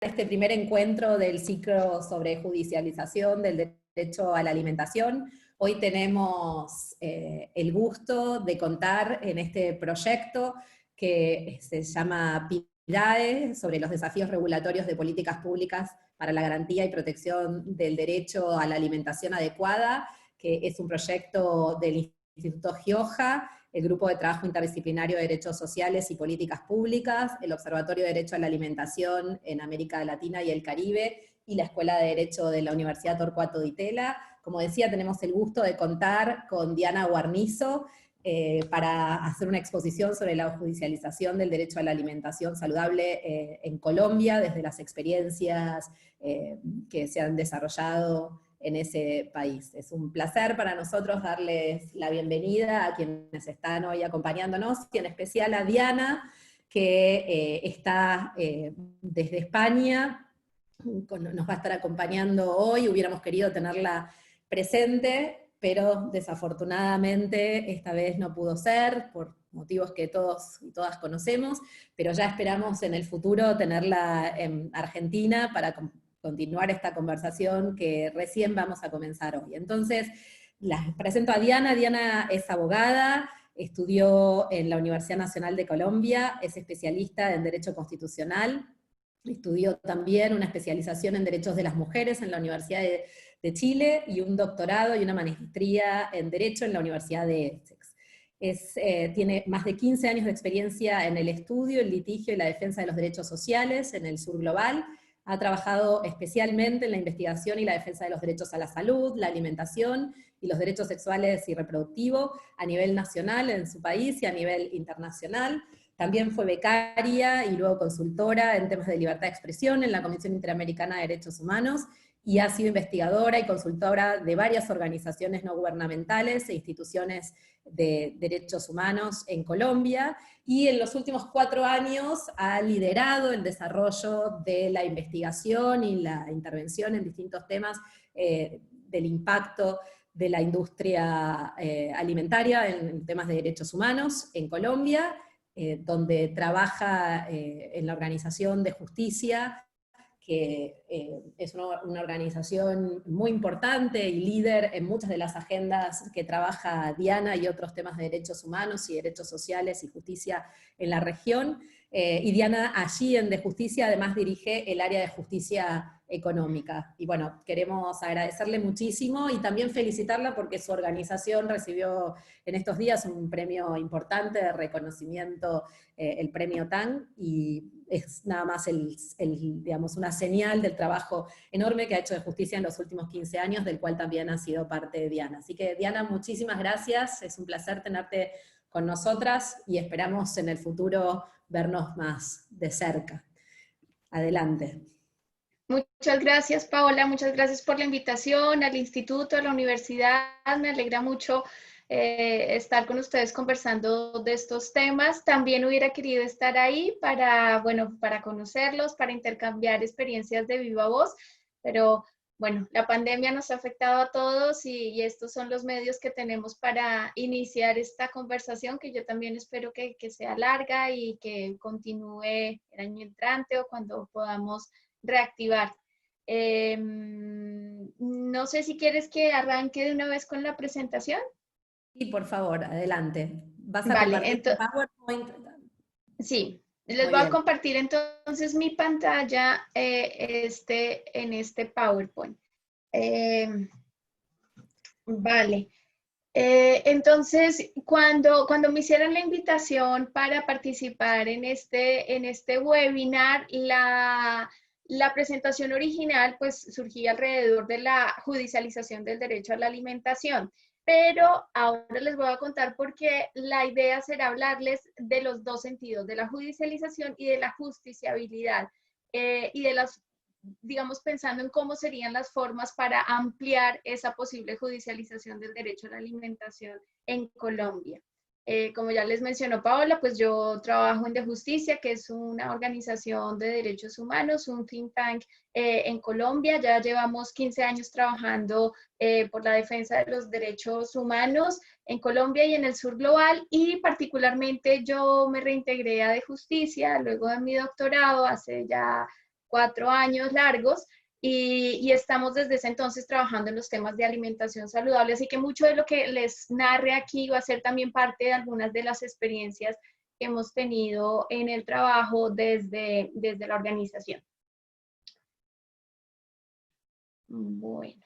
este primer encuentro del ciclo sobre judicialización del derecho a la alimentación. Hoy tenemos el gusto de contar en este proyecto que se llama PIDAE, sobre los desafíos regulatorios de políticas públicas para la garantía y protección del derecho a la alimentación adecuada, que es un proyecto del Instituto Gioja, el Grupo de Trabajo Interdisciplinario de Derechos Sociales y Políticas Públicas, el Observatorio de Derecho a la Alimentación en América Latina y el Caribe, y la Escuela de Derecho de la Universidad Torcuato Di Tella. Como decía, tenemos el gusto de contar con Diana Guarnizo para hacer una exposición sobre la judicialización del derecho a la alimentación saludable en Colombia, desde las experiencias que se han desarrollado en ese país. Es un placer para nosotros darles la bienvenida a quienes están hoy acompañándonos, y en especial a Diana, que está desde España, nos va a estar acompañando hoy. Hubiéramos querido tenerla presente, pero desafortunadamente esta vez no pudo ser, por motivos que todos y todas conocemos, pero ya esperamos en el futuro tenerla en Argentina para continuar esta conversación que recién vamos a comenzar hoy. Entonces, la presento a Diana. Diana es abogada, estudió en la Universidad Nacional de Colombia, es especialista en Derecho Constitucional, estudió también una especialización en Derechos de las Mujeres en la Universidad de Chile, y un doctorado y una maestría en Derecho en la Universidad de Essex. Tiene más de 15 años de experiencia en el estudio, el litigio y la defensa de los derechos sociales en el sur global. Ha trabajado especialmente en la investigación y la defensa de los derechos a la salud, la alimentación y los derechos sexuales y reproductivos a nivel nacional en su país y a nivel internacional. También fue becaria y luego consultora en temas de libertad de expresión en la Comisión Interamericana de Derechos Humanos, y ha sido investigadora y consultora de varias organizaciones no gubernamentales e instituciones de derechos humanos en Colombia, y en los últimos 4 años ha liderado el desarrollo de la investigación y la intervención en distintos temas del impacto de la industria alimentaria en temas de derechos humanos en Colombia, donde trabaja en la Organización de Justicia, que es una organización muy importante y líder en muchas de las agendas que trabaja Diana y otros temas de derechos humanos y derechos sociales y justicia en la región. Y Diana allí en De Justicia además dirige el área de justicia económica. Y bueno, queremos agradecerle muchísimo y también felicitarla porque su organización recibió en estos días un premio importante de reconocimiento, el premio TAN, y es nada más digamos, una señal del trabajo enorme que ha hecho De Justicia en los últimos 15 años, del cual también ha sido parte de Diana. Así que Diana, muchísimas gracias, es un placer tenerte con nosotras y esperamos en el futuro vernos más de cerca. Adelante. Muchas gracias, Paola, muchas gracias por la invitación al instituto, a la universidad. Me alegra mucho estar con ustedes conversando de estos temas. También hubiera querido estar ahí para, bueno, para conocerlos, para intercambiar experiencias de viva voz, pero bueno, la pandemia nos ha afectado a todos y estos son los medios que tenemos para iniciar esta conversación, que yo también espero que sea larga y que continúe el año entrante o cuando podamos reactivar. No sé si quieres que arranque de una vez con la presentación. Sí, por favor, adelante. ¿Vas a Vale, compartir tu PowerPoint? sí, les Muy voy a bien. compartir entonces mi pantalla en este PowerPoint. Vale. Entonces, cuando me hicieron la invitación para participar en este webinar, la presentación original pues surgía alrededor de la judicialización del derecho a la alimentación. Pero ahora les voy a contar por qué la idea será hablarles de los dos sentidos, de la judicialización y de la justiciabilidad, y de las, digamos, pensando en cómo serían las formas para ampliar esa posible judicialización del derecho a la alimentación en Colombia. Como ya les mencionó Paola, pues yo trabajo en De Justicia, que es una organización de derechos humanos, un think tank en Colombia. Ya llevamos 15 años trabajando por la defensa de los derechos humanos en Colombia y en el sur global, y particularmente yo me reintegré a De Justicia luego de mi doctorado hace ya 4 años largos y estamos desde ese entonces trabajando en los temas de alimentación saludable. Así que mucho de lo que les narre aquí va a ser también parte de algunas de las experiencias que hemos tenido en el trabajo desde la organización. Bueno.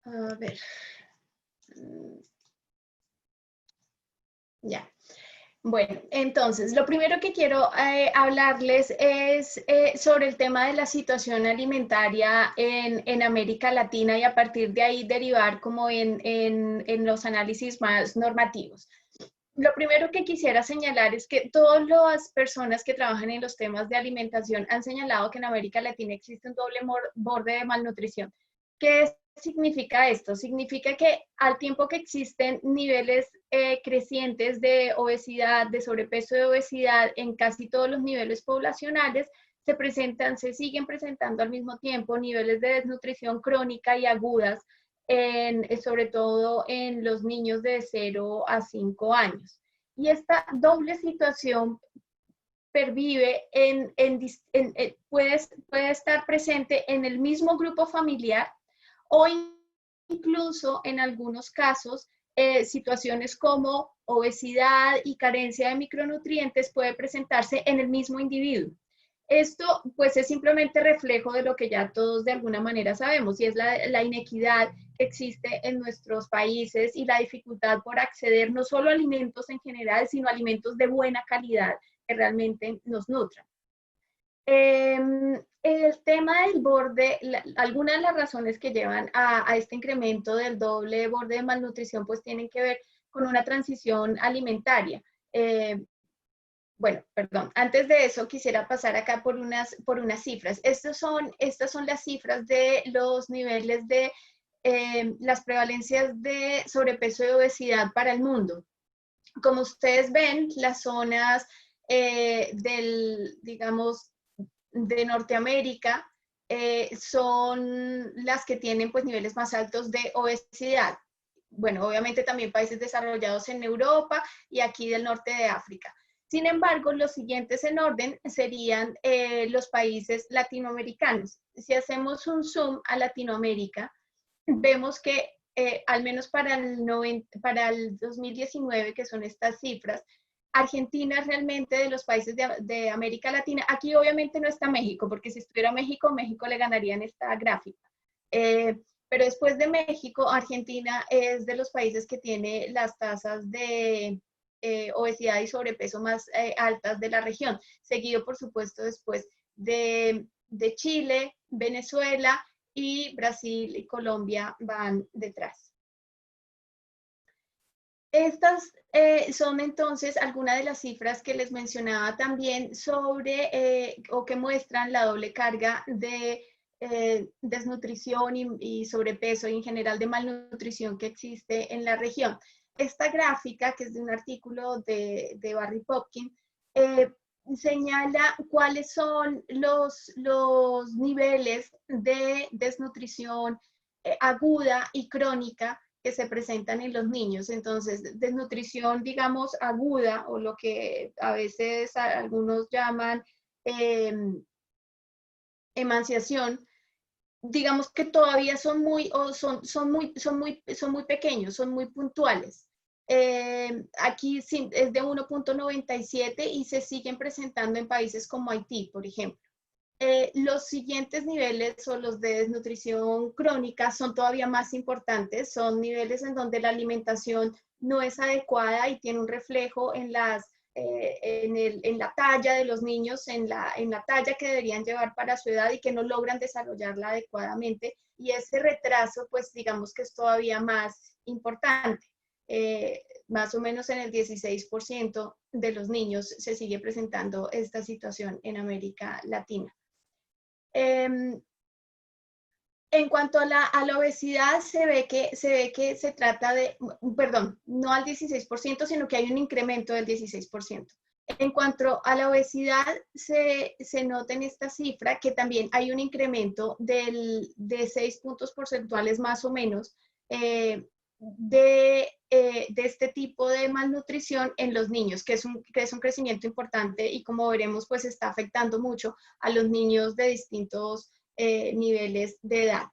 A ver. Ya. Bueno, entonces, lo primero que quiero hablarles es sobre el tema de la situación alimentaria en América Latina y a partir de ahí derivar como en los análisis más normativos. Lo primero que quisiera señalar es que todas las personas que trabajan en los temas de alimentación han señalado que en América Latina existe un doble borde de malnutrición. ¿Qué significa esto? Significa que al tiempo que existen niveles crecientes de obesidad, de sobrepeso de obesidad en casi todos los niveles poblacionales, se siguen presentando al mismo tiempo niveles de desnutrición crónica y agudas, sobre todo en los niños de 0 a 5 años. Y esta doble situación pervive puede estar presente en el mismo grupo familiar o incluso en algunos casos situaciones como obesidad y carencia de micronutrientes puede presentarse en el mismo individuo. Esto pues es simplemente reflejo de lo que ya todos de alguna manera sabemos y es la inequidad que existe en nuestros países y la dificultad por acceder no solo a alimentos en general, sino a alimentos de buena calidad que realmente nos nutran. El tema del borde, algunas de las razones que llevan a este incremento del doble borde de malnutrición pues tienen que ver con una transición alimentaria. Bueno, perdón, antes de eso quisiera pasar acá por unas cifras. Estas son las cifras de los niveles de las prevalencias de sobrepeso y obesidad para el mundo. Como ustedes ven, las zonas digamos, de Norteamérica son las que tienen pues niveles más altos de obesidad. Bueno, obviamente también países desarrollados en Europa y aquí del norte de África. Sin embargo, los siguientes en orden serían los países latinoamericanos. Si hacemos un zoom a Latinoamérica, vemos que al menos para el 2019, que son estas cifras, Argentina realmente de los países de América Latina, aquí obviamente no está México, porque si estuviera México, México le ganaría en esta gráfica. Pero después de México, Argentina es de los países que tiene las tasas de obesidad y sobrepeso más altas de la región, seguido por supuesto después de Chile, Venezuela y Brasil y Colombia van detrás. Estas son entonces algunas de las cifras que les mencionaba también sobre o que muestran la doble carga de desnutrición y sobrepeso y en general de malnutrición que existe en la región. Esta gráfica, que es de un artículo de Barry Popkin, señala cuáles son los niveles de desnutrición aguda y crónica que se presentan en los niños. Entonces, desnutrición, digamos, aguda, o lo que a veces algunos llaman emanciación, digamos que todavía son muy pequeños, son muy puntuales. Aquí es de 1.97 y se siguen presentando en países como Haití, por ejemplo. Los siguientes niveles o los de desnutrición crónica son todavía más importantes, son niveles en donde la alimentación no es adecuada y tiene un reflejo en la talla de los niños, en la talla que deberían llevar para su edad y que no logran desarrollarla adecuadamente. Y ese retraso, pues digamos que es todavía más importante. Más o menos en el 16% de los niños se sigue presentando esta situación en América Latina. En cuanto a la obesidad, se ve que se trata de, perdón, no al 16%, sino que hay un incremento del 16%. En cuanto a la obesidad, se nota en esta cifra que también hay un incremento de 6 puntos porcentuales más o menos de este tipo de malnutrición en los niños, que es un crecimiento importante y como veremos, pues está afectando mucho a los niños de distintos niveles de edad.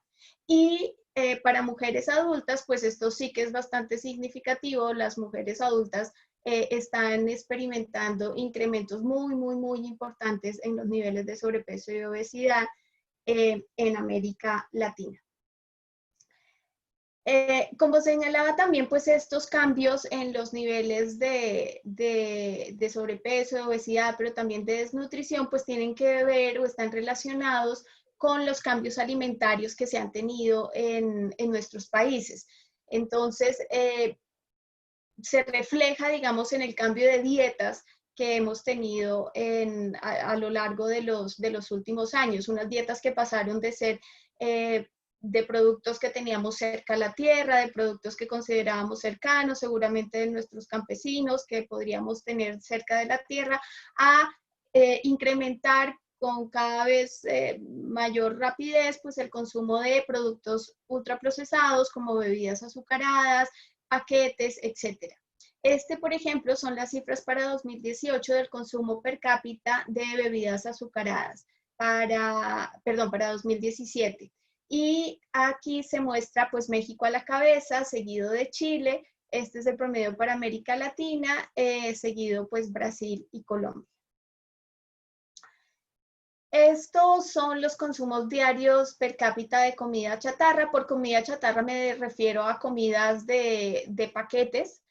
Y para mujeres adultas, pues esto sí que es bastante significativo. Las mujeres adultas están experimentando incrementos muy importantes en los niveles de sobrepeso y obesidad en América Latina. Como señalaba también, pues estos cambios en los niveles de sobrepeso, de obesidad, pero también de desnutrición, pues tienen que ver o están relacionados con los cambios alimentarios que se han tenido en nuestros países. Entonces, se refleja, digamos, en el cambio de dietas que hemos tenido a lo largo de los últimos años. Unas dietas que pasaron de ser de productos que teníamos cerca a la tierra, de productos que considerábamos cercanos, seguramente de nuestros campesinos, que podríamos tener cerca de la tierra, a incrementar con cada vez mayor rapidez pues el consumo de productos ultraprocesados como bebidas azucaradas, paquetes, etc. Por ejemplo, son las cifras para 2018 del consumo per cápita de bebidas azucaradas para 2017. Y aquí se muestra pues México a la cabeza, seguido de Chile. Este es el promedio para América Latina, seguido pues Brasil y Colombia. Estos son los consumos diarios per cápita de comida chatarra. Por comida chatarra me refiero a comidas de paquetes,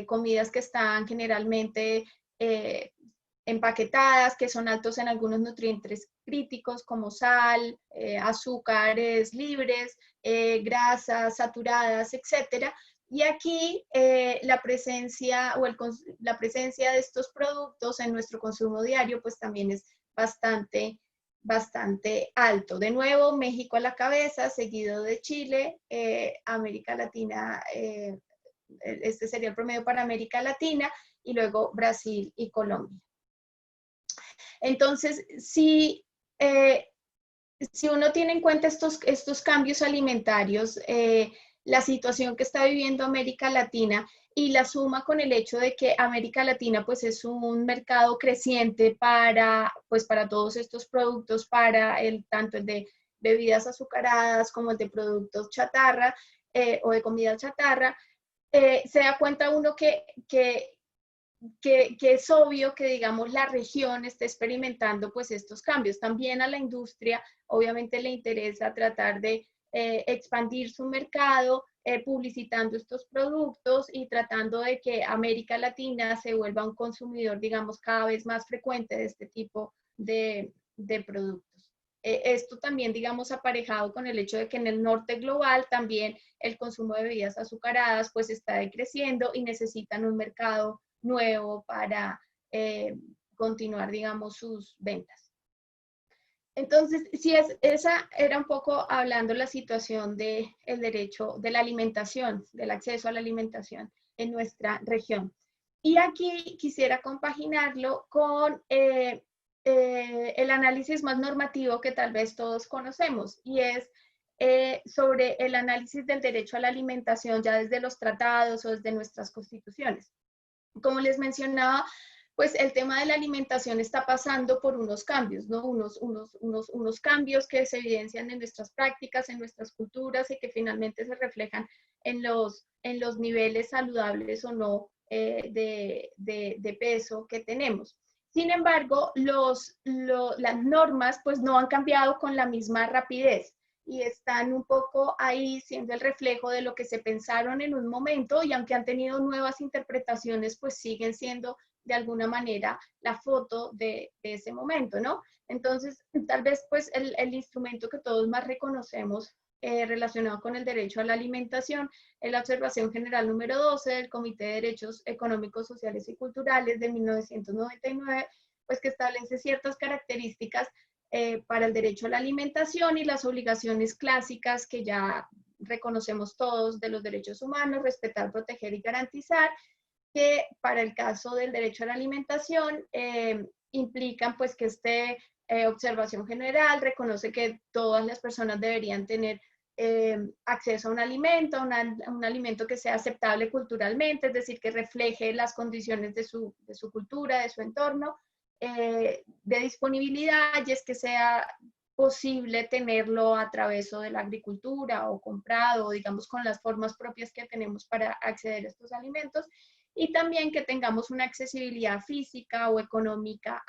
comidas que están generalmente empaquetadas, que son altos en algunos nutrientes críticos como sal, azúcares libres, grasas saturadas, etc. Y aquí la presencia de estos productos en nuestro consumo diario pues también es bastante alto. De nuevo, México a la cabeza, seguido de Chile, América Latina, este sería el promedio para América Latina, y luego Brasil y Colombia. Entonces, si uno tiene en cuenta estos cambios alimentarios, la situación que está viviendo América Latina y la suma con el hecho de que América Latina pues es un mercado creciente para todos estos productos, tanto el de bebidas azucaradas como el de productos chatarra o de comida chatarra, se da cuenta uno que es obvio que, digamos, la región está experimentando pues estos cambios. También a la industria, obviamente, le interesa tratar de expandir su mercado, publicitando estos productos y tratando de que América Latina se vuelva un consumidor, digamos, cada vez más frecuente de este tipo de productos. Esto también, digamos, aparejado con el hecho de que en el norte global también el consumo de bebidas azucaradas pues está decreciendo y necesitan un mercado nuevo para continuar, digamos, sus ventas. Entonces, esa era un poco hablando la situación del derecho de la alimentación, del acceso a la alimentación en nuestra región. Y aquí quisiera compaginarlo con el análisis más normativo que tal vez todos conocemos, y es sobre el análisis del derecho a la alimentación ya desde los tratados o desde nuestras constituciones. Como les mencionaba, pues el tema de la alimentación está pasando por unos cambios, ¿no? Unos cambios que se evidencian en nuestras prácticas, en nuestras culturas y que finalmente se reflejan en los niveles saludables o no de peso que tenemos. Sin embargo, las normas pues no han cambiado con la misma rapidez y están un poco ahí siendo el reflejo de lo que se pensaron en un momento, y aunque han tenido nuevas interpretaciones, pues siguen siendo de alguna manera la foto de ese momento, ¿no? Entonces, tal vez pues el instrumento que todos más reconocemos relacionado con el derecho a la alimentación es la Observación General número 12 del Comité de Derechos Económicos, Sociales y Culturales de 1999, pues que establece ciertas características para el derecho a la alimentación y las obligaciones clásicas que ya reconocemos todos de los derechos humanos: respetar, proteger y garantizar, que para el caso del derecho a la alimentación implican pues que observación general reconoce que todas las personas deberían tener acceso a un alimento que sea aceptable culturalmente, es decir, que refleje las condiciones de su cultura, de su entorno, de disponibilidad, y es que sea posible tenerlo a través de la agricultura o comprado, digamos, con las formas propias que tenemos para acceder a estos alimentos, y también que tengamos una accesibilidad física o económica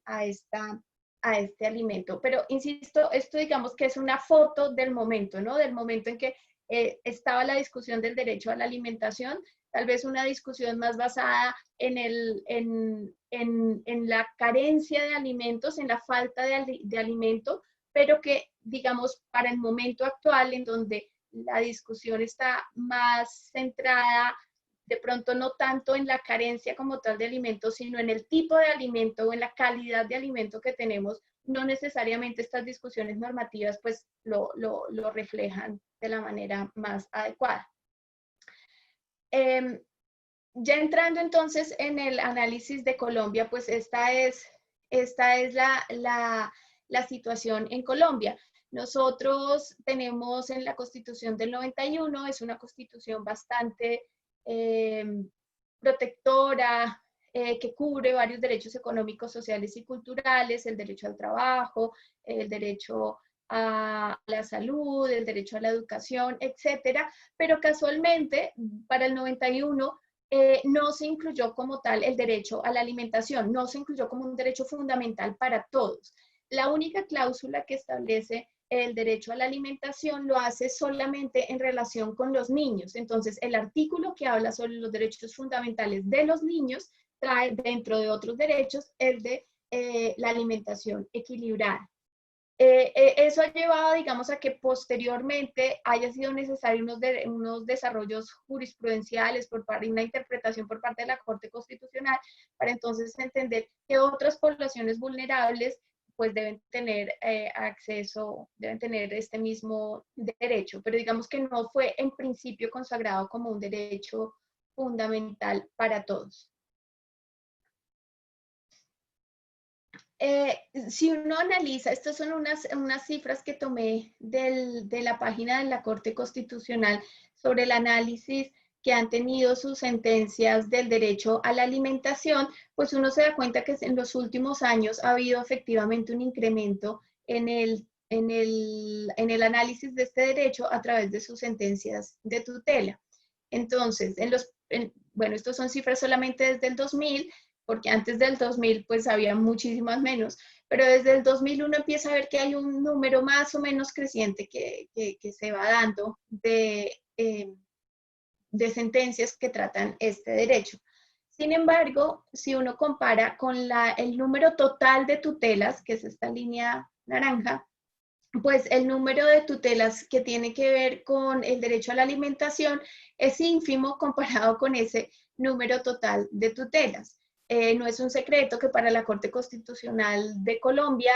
a este alimento. Pero insisto, esto digamos que es una foto del momento, ¿no? Del momento en que estaba la discusión del derecho a la alimentación, tal vez una discusión más basada en la carencia de alimentos, en la falta de alimento, pero que, digamos, para el momento actual, en donde la discusión está más centrada, de pronto no tanto en la carencia como tal de alimentos, sino en el tipo de alimento o en la calidad de alimento que tenemos, no necesariamente estas discusiones normativas pues lo reflejan de la manera más adecuada. Ya entrando entonces en el análisis de Colombia, pues esta es la situación en Colombia. Nosotros tenemos en la Constitución del 91, es una constitución bastante protectora, que cubre varios derechos económicos, sociales y culturales, el derecho al trabajo, el derecho a la salud, el derecho a la educación, etcétera, pero casualmente para el 91 no se incluyó como tal el derecho a la alimentación, no se incluyó como un derecho fundamental para todos. La única cláusula que establece el derecho a la alimentación lo hace solamente en relación con los niños. Entonces, el artículo que habla sobre los derechos fundamentales de los niños trae dentro de otros derechos el de la alimentación equilibrada. Eso ha llevado, digamos, a que posteriormente haya sido necesario unos desarrollos jurisprudenciales por parte de una interpretación por parte de la Corte Constitucional para entonces entender que otras poblaciones vulnerables pues deben tener acceso, deben tener este mismo derecho, pero digamos que no fue en principio consagrado como un derecho fundamental para todos. Si uno analiza, estas son unas cifras que tomé de la página de la Corte Constitucional sobre el análisis que han tenido sus sentencias del derecho a la alimentación, pues uno se da cuenta que en los últimos años ha habido efectivamente un incremento en el análisis de este derecho a través de sus sentencias de tutela. Entonces, bueno, estos son cifras solamente desde el 2000, porque antes del 2000 pues había muchísimas menos, pero desde el 2001 empieza a ver que hay un número más o menos creciente que se va dando de sentencias que tratan este derecho. Sin embargo, si uno compara con el número total de tutelas, que es esta línea naranja, pues el número de tutelas que tiene que ver con el derecho a la alimentación es ínfimo comparado con ese número total de tutelas. No es un secreto que para la Corte Constitucional de Colombia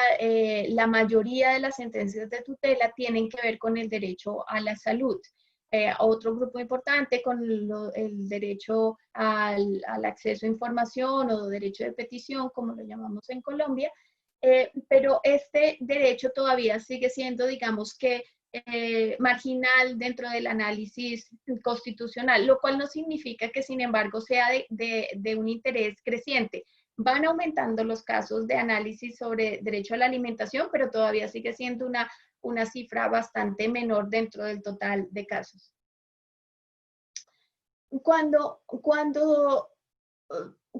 la mayoría de las sentencias de tutela tienen que ver con el derecho a la salud. Otro grupo importante con el derecho al acceso a información o derecho de petición, como lo llamamos en Colombia, pero este derecho todavía sigue siendo, digamos que, marginal dentro del análisis constitucional, lo cual no significa que, sin embargo, sea de un interés creciente. Van aumentando los casos de análisis sobre derecho a la alimentación, pero todavía sigue siendo una cifra bastante menor dentro del total de casos. Cuando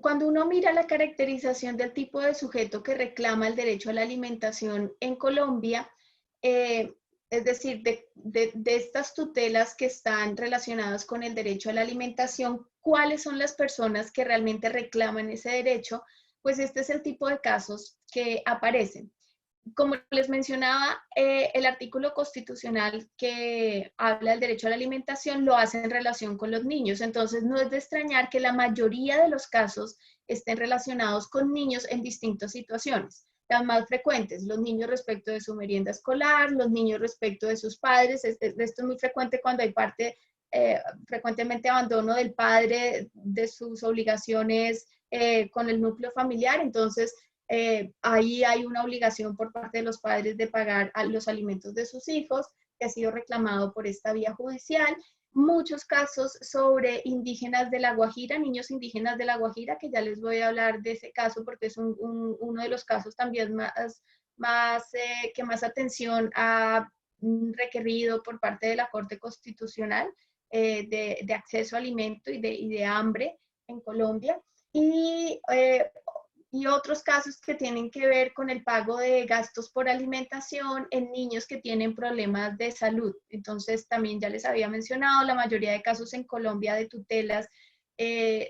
uno mira la caracterización del tipo de sujeto que reclama el derecho a la alimentación en Colombia, es decir, de estas tutelas que están relacionadas con el derecho a la alimentación, ¿cuáles son las personas que realmente reclaman ese derecho? Pues este es el tipo de casos que aparecen. Como les mencionaba, el artículo constitucional que habla del derecho a la alimentación lo hace en relación con los niños. Entonces, no es de extrañar que la mayoría de los casos estén relacionados con niños en distintas situaciones. Las más frecuentes, los niños respecto de su merienda escolar, los niños respecto de sus padres. Esto es muy frecuente cuando hay frecuentemente abandono del padre de sus obligaciones con el núcleo familiar. Entonces, ahí hay una obligación por parte de los padres de pagar los alimentos de sus hijos. que ha sido reclamado por esta vía judicial. Muchos casos sobre indígenas de La Guajira, niños indígenas de La Guajira, que ya les voy a hablar de ese caso porque es uno de los casos también que más atención ha requerido por parte de la Corte Constitucional de acceso a alimento y de hambre en Colombia. Y otros casos que tienen que ver con el pago de gastos por alimentación en niños que tienen problemas de salud. Entonces, también ya les había mencionado, la mayoría de casos en Colombia de tutelas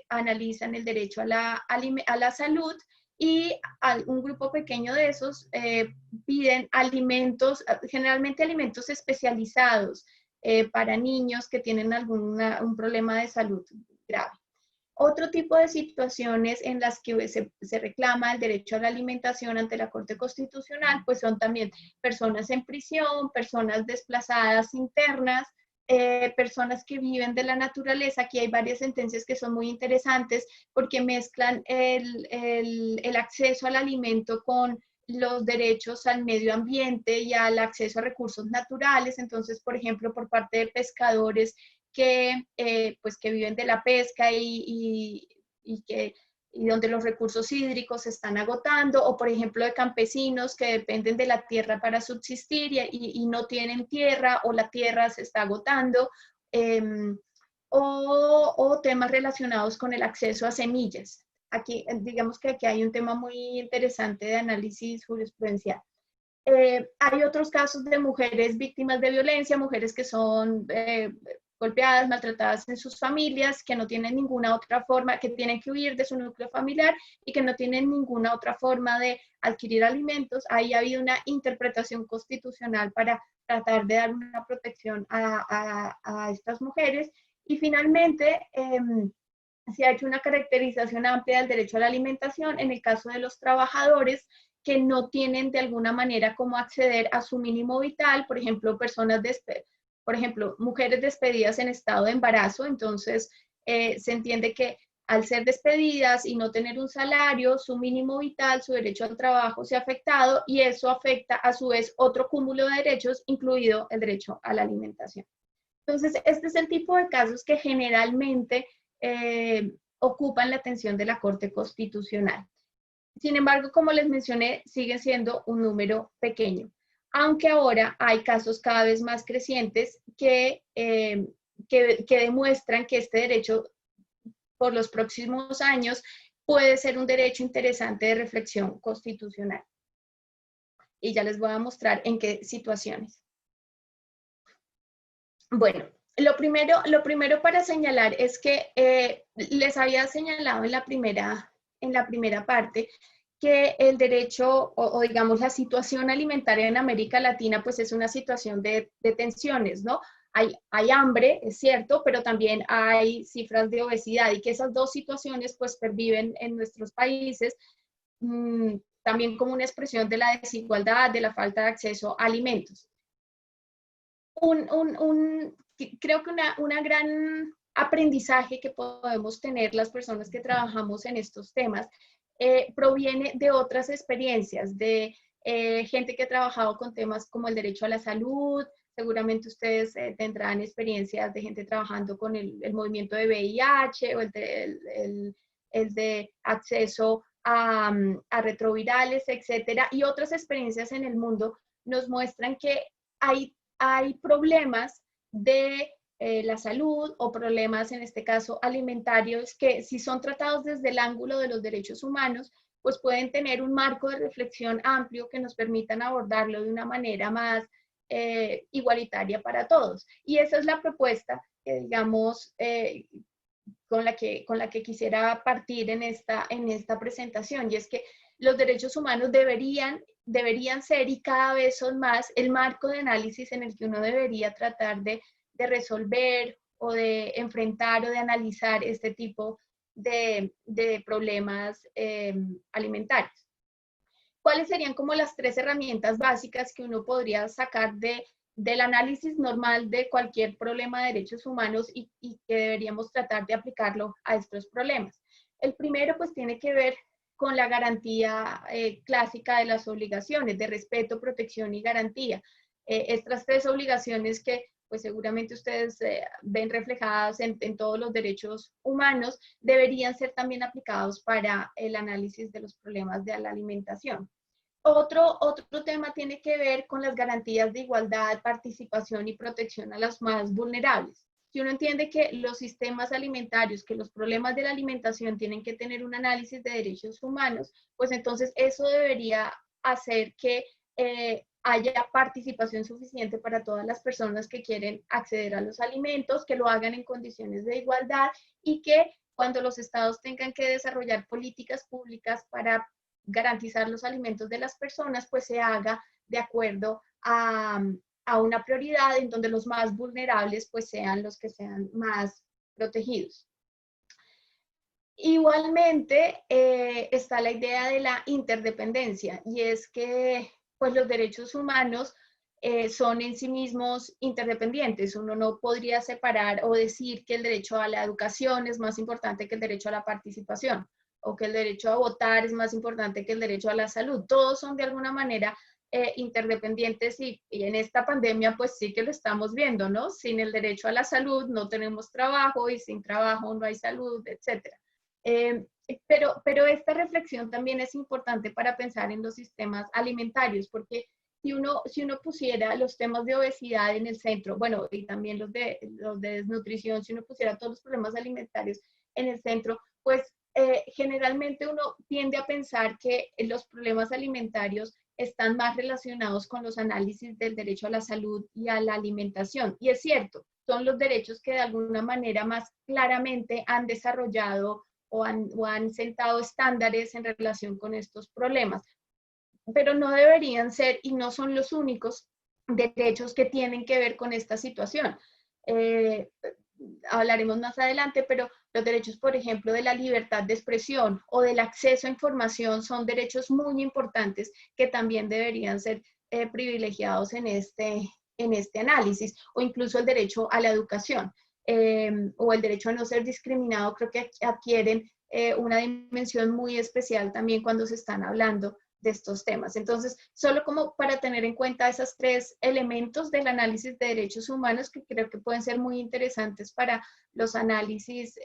analizan el derecho a la salud, y un grupo pequeño de esos piden alimentos, generalmente alimentos especializados para niños que tienen un problema de salud grave. Otro tipo de situaciones en las que se reclama el derecho a la alimentación ante la Corte Constitucional, pues son también personas en prisión, personas desplazadas internas, personas que viven de la naturaleza. Aquí hay varias sentencias que son muy interesantes porque mezclan el acceso al alimento con los derechos al medio ambiente y al acceso a recursos naturales. Entonces, por ejemplo, por parte de pescadores pues que viven de la pesca y donde los recursos hídricos se están agotando, o por ejemplo de campesinos que dependen de la tierra para subsistir y no tienen tierra, o la tierra se está agotando, o temas relacionados con el acceso a semillas. Aquí, digamos que aquí hay un tema muy interesante de análisis jurisprudencial. Hay otros casos de mujeres víctimas de violencia, mujeres que son golpeadas, maltratadas en sus familias, que no tienen ninguna otra forma, que tienen que huir de su núcleo familiar y que no tienen ninguna otra forma de adquirir alimentos. Ahí ha habido una interpretación constitucional para tratar de dar una protección a estas mujeres. Y finalmente, se ha hecho una caracterización amplia del derecho a la alimentación en el caso de los trabajadores que no tienen de alguna manera cómo acceder a su mínimo vital, por ejemplo, mujeres despedidas en estado de embarazo. Entonces se entiende que al ser despedidas y no tener un salario, su mínimo vital, su derecho al trabajo se ha afectado, y eso afecta a su vez otro cúmulo de derechos, incluido el derecho a la alimentación. Entonces, este es el tipo de casos que generalmente ocupan la atención de la Corte Constitucional. Sin embargo, como les mencioné, sigue siendo un número pequeño, aunque ahora hay casos cada vez más crecientes que demuestran que este derecho por los próximos años puede ser un derecho interesante de reflexión constitucional. Y ya les voy a mostrar en qué situaciones. Bueno, lo primero para señalar es que les había señalado en la primera parte que el derecho o digamos la situación alimentaria en América Latina pues es una situación de tensiones, ¿no? Hay hambre, es cierto, pero también hay cifras de obesidad, y que esas dos situaciones pues perviven en nuestros países, también como una expresión de la desigualdad, de la falta de acceso a alimentos. Creo que una gran aprendizaje que podemos tener las personas que trabajamos en estos temas proviene de otras experiencias, de gente que ha trabajado con temas como el derecho a la salud. Seguramente ustedes tendrán experiencias de gente trabajando con el movimiento de VIH o el de acceso a retrovirales, etcétera, y otras experiencias en el mundo nos muestran que hay problemas de la salud o problemas, en este caso, alimentarios, que si son tratados desde el ángulo de los derechos humanos, pues pueden tener un marco de reflexión amplio que nos permitan abordarlo de una manera más igualitaria para todos. Y esa es la propuesta que, digamos, con la que quisiera partir en esta presentación, y es que los derechos humanos deberían ser, y cada vez son más, el marco de análisis en el que uno debería tratar de resolver o de enfrentar o de analizar este tipo de problemas alimentarios. ¿Cuáles serían como las 3 herramientas básicas que uno podría sacar del análisis normal de cualquier problema de derechos humanos y que deberíamos tratar de aplicarlo a estos problemas? El primero pues tiene que ver con la garantía clásica de las obligaciones de respeto, protección y garantía. Estas tres obligaciones que pues seguramente ustedes ven reflejadas en todos los derechos humanos, deberían ser también aplicados para el análisis de los problemas de la alimentación. Otro tema tiene que ver con las garantías de igualdad, participación y protección a las más vulnerables. Si uno entiende que los sistemas alimentarios, que los problemas de la alimentación tienen que tener un análisis de derechos humanos, pues entonces eso debería hacer que haya participación suficiente para todas las personas que quieren acceder a los alimentos, que lo hagan en condiciones de igualdad y que cuando los estados tengan que desarrollar políticas públicas para garantizar los alimentos de las personas, pues se haga de acuerdo a una prioridad en donde los más vulnerables pues sean los que sean más protegidos. Igualmente está la idea de la interdependencia, y es que pues los derechos humanos son en sí mismos interdependientes. Uno no podría separar o decir que el derecho a la educación es más importante que el derecho a la participación, o que el derecho a votar es más importante que el derecho a la salud. Todos son de alguna manera interdependientes y en esta pandemia pues sí que lo estamos viendo, ¿no? Sin el derecho a la salud no tenemos trabajo y sin trabajo no hay salud, etcétera. Pero esta reflexión también es importante para pensar en los sistemas alimentarios, porque si uno pusiera los temas de obesidad en el centro, bueno, y también los de desnutrición, si uno pusiera todos los problemas alimentarios en el centro, pues generalmente uno tiende a pensar que los problemas alimentarios están más relacionados con los análisis del derecho a la salud y a la alimentación. Y es cierto, son los derechos que de alguna manera más claramente han desarrollado o han sentado estándares en relación con estos problemas. Pero no deberían ser y no son los únicos derechos que tienen que ver con esta situación. Hablaremos más adelante, pero los derechos, por ejemplo, de la libertad de expresión o del acceso a información son derechos muy importantes que también deberían ser privilegiados en este análisis, o incluso el derecho a la educación o el derecho a no ser discriminado. Creo que adquieren una dimensión muy especial también cuando se están hablando de estos temas. Entonces, solo como para tener en cuenta esos tres elementos del análisis de derechos humanos que creo que pueden ser muy interesantes para los análisis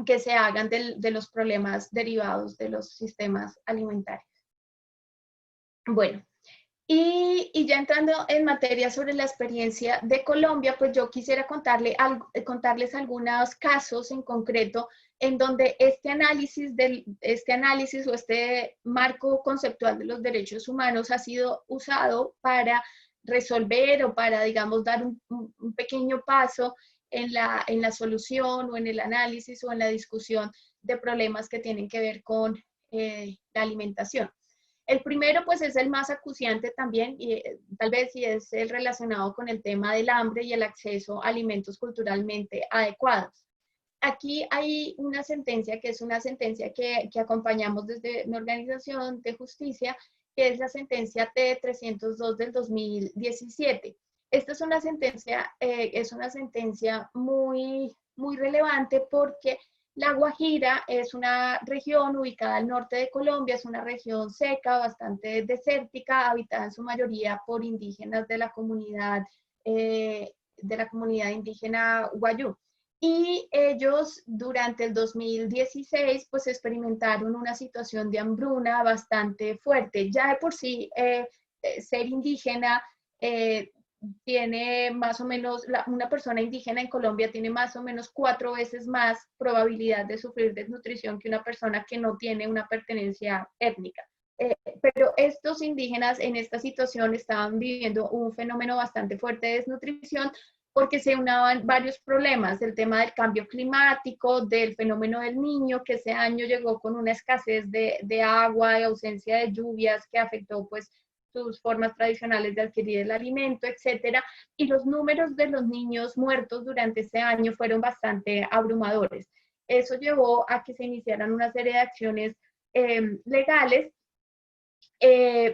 que se hagan de los problemas derivados de los sistemas alimentarios. Bueno, y ya entrando en materia sobre la experiencia de Colombia, pues yo quisiera contarles algunos casos en concreto en donde este análisis o este marco conceptual de los derechos humanos ha sido usado para resolver o para, digamos, dar un pequeño paso en la solución o en el análisis o en la discusión de problemas que tienen que ver con la alimentación. El primero, pues, es el más acuciante también, y tal vez sí es el relacionado con el tema del hambre y el acceso a alimentos culturalmente adecuados. Aquí hay una sentencia que es una sentencia que acompañamos desde mi organización de justicia, que es la sentencia T-302 del 2017. Esta es una sentencia muy, muy relevante porque La Guajira es una región ubicada al norte de Colombia, es una región seca, bastante desértica, habitada en su mayoría por indígenas de la comunidad indígena Wayuu. Y ellos durante el 2016 pues experimentaron una situación de hambruna bastante fuerte. Ya de por sí ser indígena tiene más o menos, una persona indígena en Colombia tiene más o menos 4 veces más probabilidad de sufrir desnutrición que una persona que no tiene una pertenencia étnica. Pero estos indígenas en esta situación estaban viviendo un fenómeno bastante fuerte de desnutrición porque se unaban varios problemas, el tema del cambio climático, del fenómeno del Niño, que ese año llegó con una escasez de agua, de ausencia de lluvias que afectó pues sus formas tradicionales de adquirir el alimento, etcétera, y los números de los niños muertos durante ese año fueron bastante abrumadores. Eso llevó a que se iniciaran una serie de acciones legales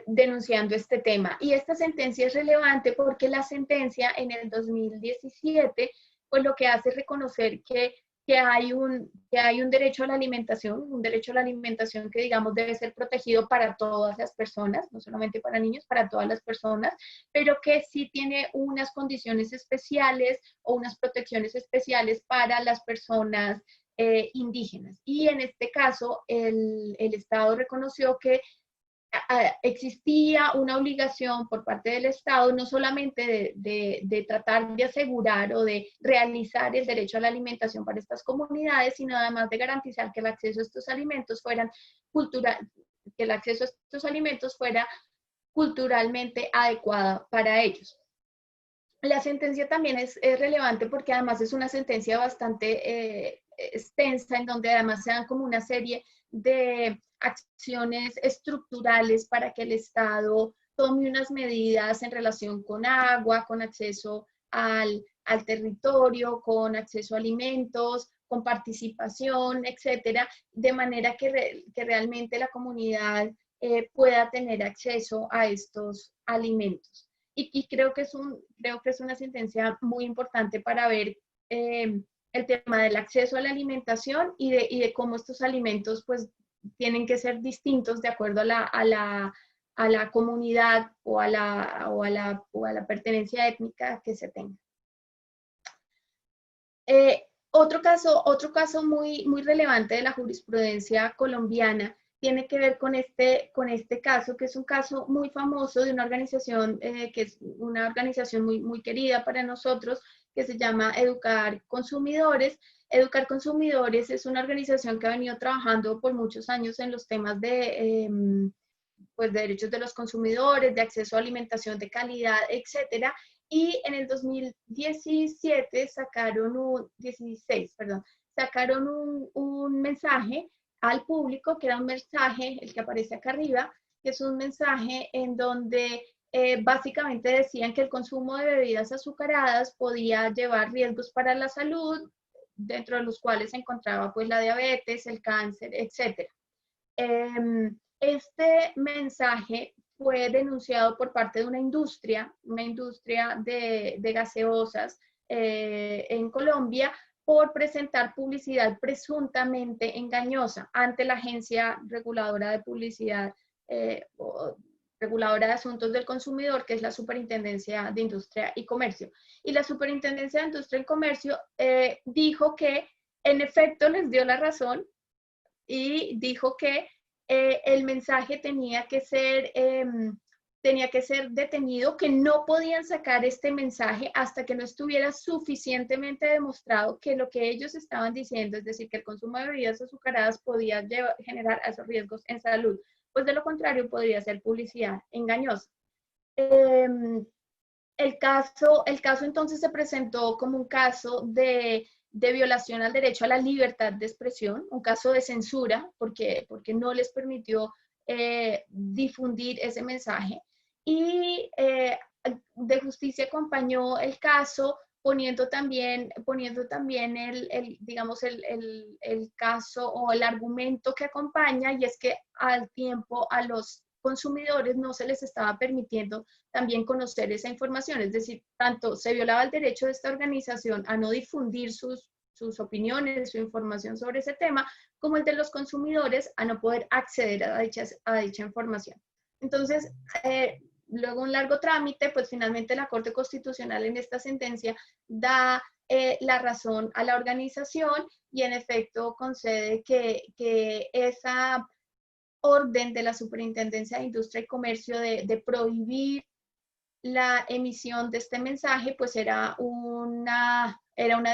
denunciando este tema. Y esta sentencia es relevante porque la sentencia en el 2017, pues lo que hace es reconocer que que hay un derecho a la alimentación, un derecho a la alimentación que, digamos, debe ser protegido para todas las personas, no solamente para niños, para todas las personas, pero que sí tiene unas condiciones especiales o unas protecciones especiales para las personas indígenas. Y en este caso, el Estado reconoció que existía una obligación por parte del Estado no solamente de tratar de asegurar o de realizar el derecho a la alimentación para estas comunidades, sino además de garantizar que el acceso a estos alimentos que el acceso a estos alimentos fuera culturalmente adecuada para ellos. La sentencia también es relevante porque además es una sentencia bastante extensa, en donde además se dan como una serie de acciones estructurales para que el Estado tome unas medidas en relación con agua, con acceso al territorio, con acceso a alimentos, con participación, etcétera, de manera que realmente la comunidad pueda tener acceso a estos alimentos. Y creo que es una sentencia muy importante para ver el tema del acceso a la alimentación y de cómo estos alimentos pues tienen que ser distintos de acuerdo a la comunidad o a la pertenencia étnica que se tenga. Otro caso muy, muy relevante de la jurisprudencia colombiana tiene que ver con este caso, que es un caso muy famoso de una organización que es una organización muy, muy querida para nosotros, que se llama Educar Consumidores. Educar Consumidores es una organización que ha venido trabajando por muchos años en los temas pues, de derechos de los consumidores, de acceso a alimentación de calidad, etcétera. Y en el 2017 sacaron un mensaje al público, que era un mensaje, el que aparece acá arriba, que es un mensaje en donde básicamente decían que el consumo de bebidas azucaradas podía llevar riesgos para la salud, dentro de los cuales se encontraba pues la diabetes, el cáncer, etc. Este mensaje fue denunciado por parte de una industria de gaseosas en Colombia, por presentar publicidad presuntamente engañosa ante la Agencia Reguladora de Publicidad Reguladora de Asuntos del Consumidor, que es la Superintendencia de Industria y Comercio. Y la Superintendencia de Industria y Comercio dijo que en efecto les dio la razón y dijo que el mensaje tenía que ser detenido, que no podían sacar este mensaje hasta que no estuviera suficientemente demostrado que lo que ellos estaban diciendo, es decir, que el consumo de bebidas azucaradas podía generar esos riesgos en salud, pues de lo contrario podría ser publicidad engañosa. El caso entonces se presentó como un caso de violación al derecho a la libertad de expresión, un caso de censura, porque no les permitió difundir ese mensaje. Y de Justicia acompañó el caso poniendo también digamos, el caso o el argumento que acompaña, y es que al tiempo a los consumidores no se les estaba permitiendo también conocer esa información, es decir, tanto se violaba el derecho de esta organización a no difundir sus opiniones, su información sobre ese tema, como el de los consumidores a no poder acceder a dicha información. Entonces, luego un largo trámite, pues finalmente la Corte Constitucional en esta sentencia da la razón a la organización y en efecto concede que esa orden de la Superintendencia de Industria y Comercio de prohibir la emisión de este mensaje, pues era una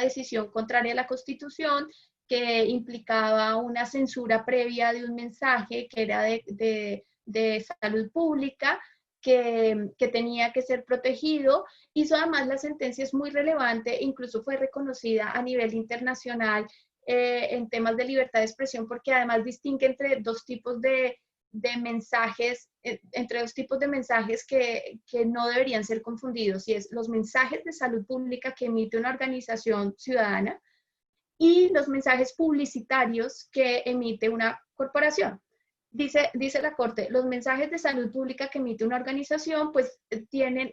decisión contraria a la Constitución, que implicaba una censura previa de un mensaje que era de salud pública, que tenía que ser protegido. Hizo además la sentencia es muy relevante, incluso fue reconocida a nivel internacional en temas de libertad de expresión, porque además distingue entre dos tipos de mensajes, entre dos tipos de mensajes que no deberían ser confundidos, y es los mensajes de salud pública que emite una organización ciudadana y los mensajes publicitarios que emite una corporación. Dice la Corte, los mensajes de salud pública que emite una organización, pues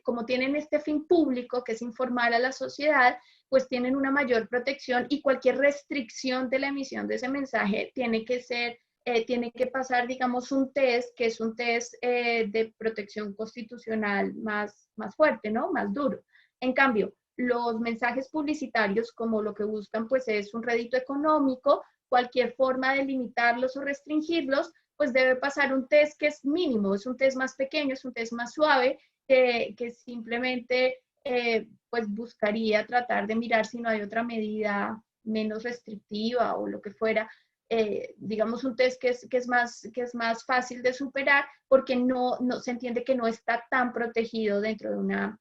como tienen este fin público, que es informar a la sociedad, pues tienen una mayor protección y cualquier restricción de la emisión de ese mensaje tiene que pasar, digamos, un test, que es un test de protección constitucional más fuerte, ¿no? Más duro. En cambio, los mensajes publicitarios, como lo que buscan, pues es un rédito económico, cualquier forma de limitarlos o restringirlos, pues debe pasar un test que es mínimo, es un test más pequeño, es un test más suave, que simplemente pues buscaría tratar de mirar si no hay otra medida menos restrictiva o lo que fuera. Digamos un test que es más fácil de superar porque no se entiende que no está tan protegido dentro de una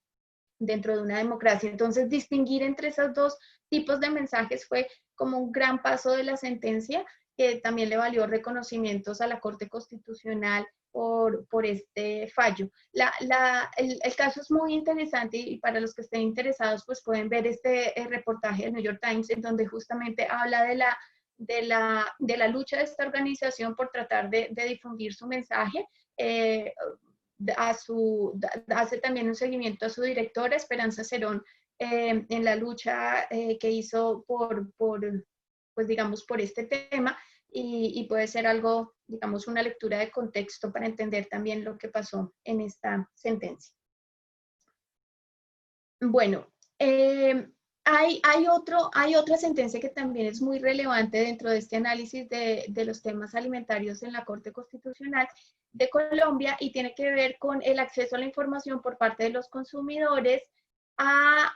democracia. Entonces, distinguir entre esos dos tipos de mensajes fue como un gran paso de la sentencia, que también le valió reconocimientos a la Corte Constitucional por este fallo. El caso es muy interesante y para los que estén interesados, pues pueden ver este reportaje del New York Times, en donde justamente habla de la lucha de esta organización por tratar de difundir su mensaje. Hace también un seguimiento a su directora, Esperanza Cerón, en la lucha que hizo pues digamos, por este tema y puede ser algo, digamos, una lectura de contexto para entender también lo que pasó en esta sentencia. Bueno, hay otra sentencia que también es muy relevante dentro de este análisis de los temas alimentarios en la Corte Constitucional de Colombia y tiene que ver con el acceso a la información por parte de los consumidores a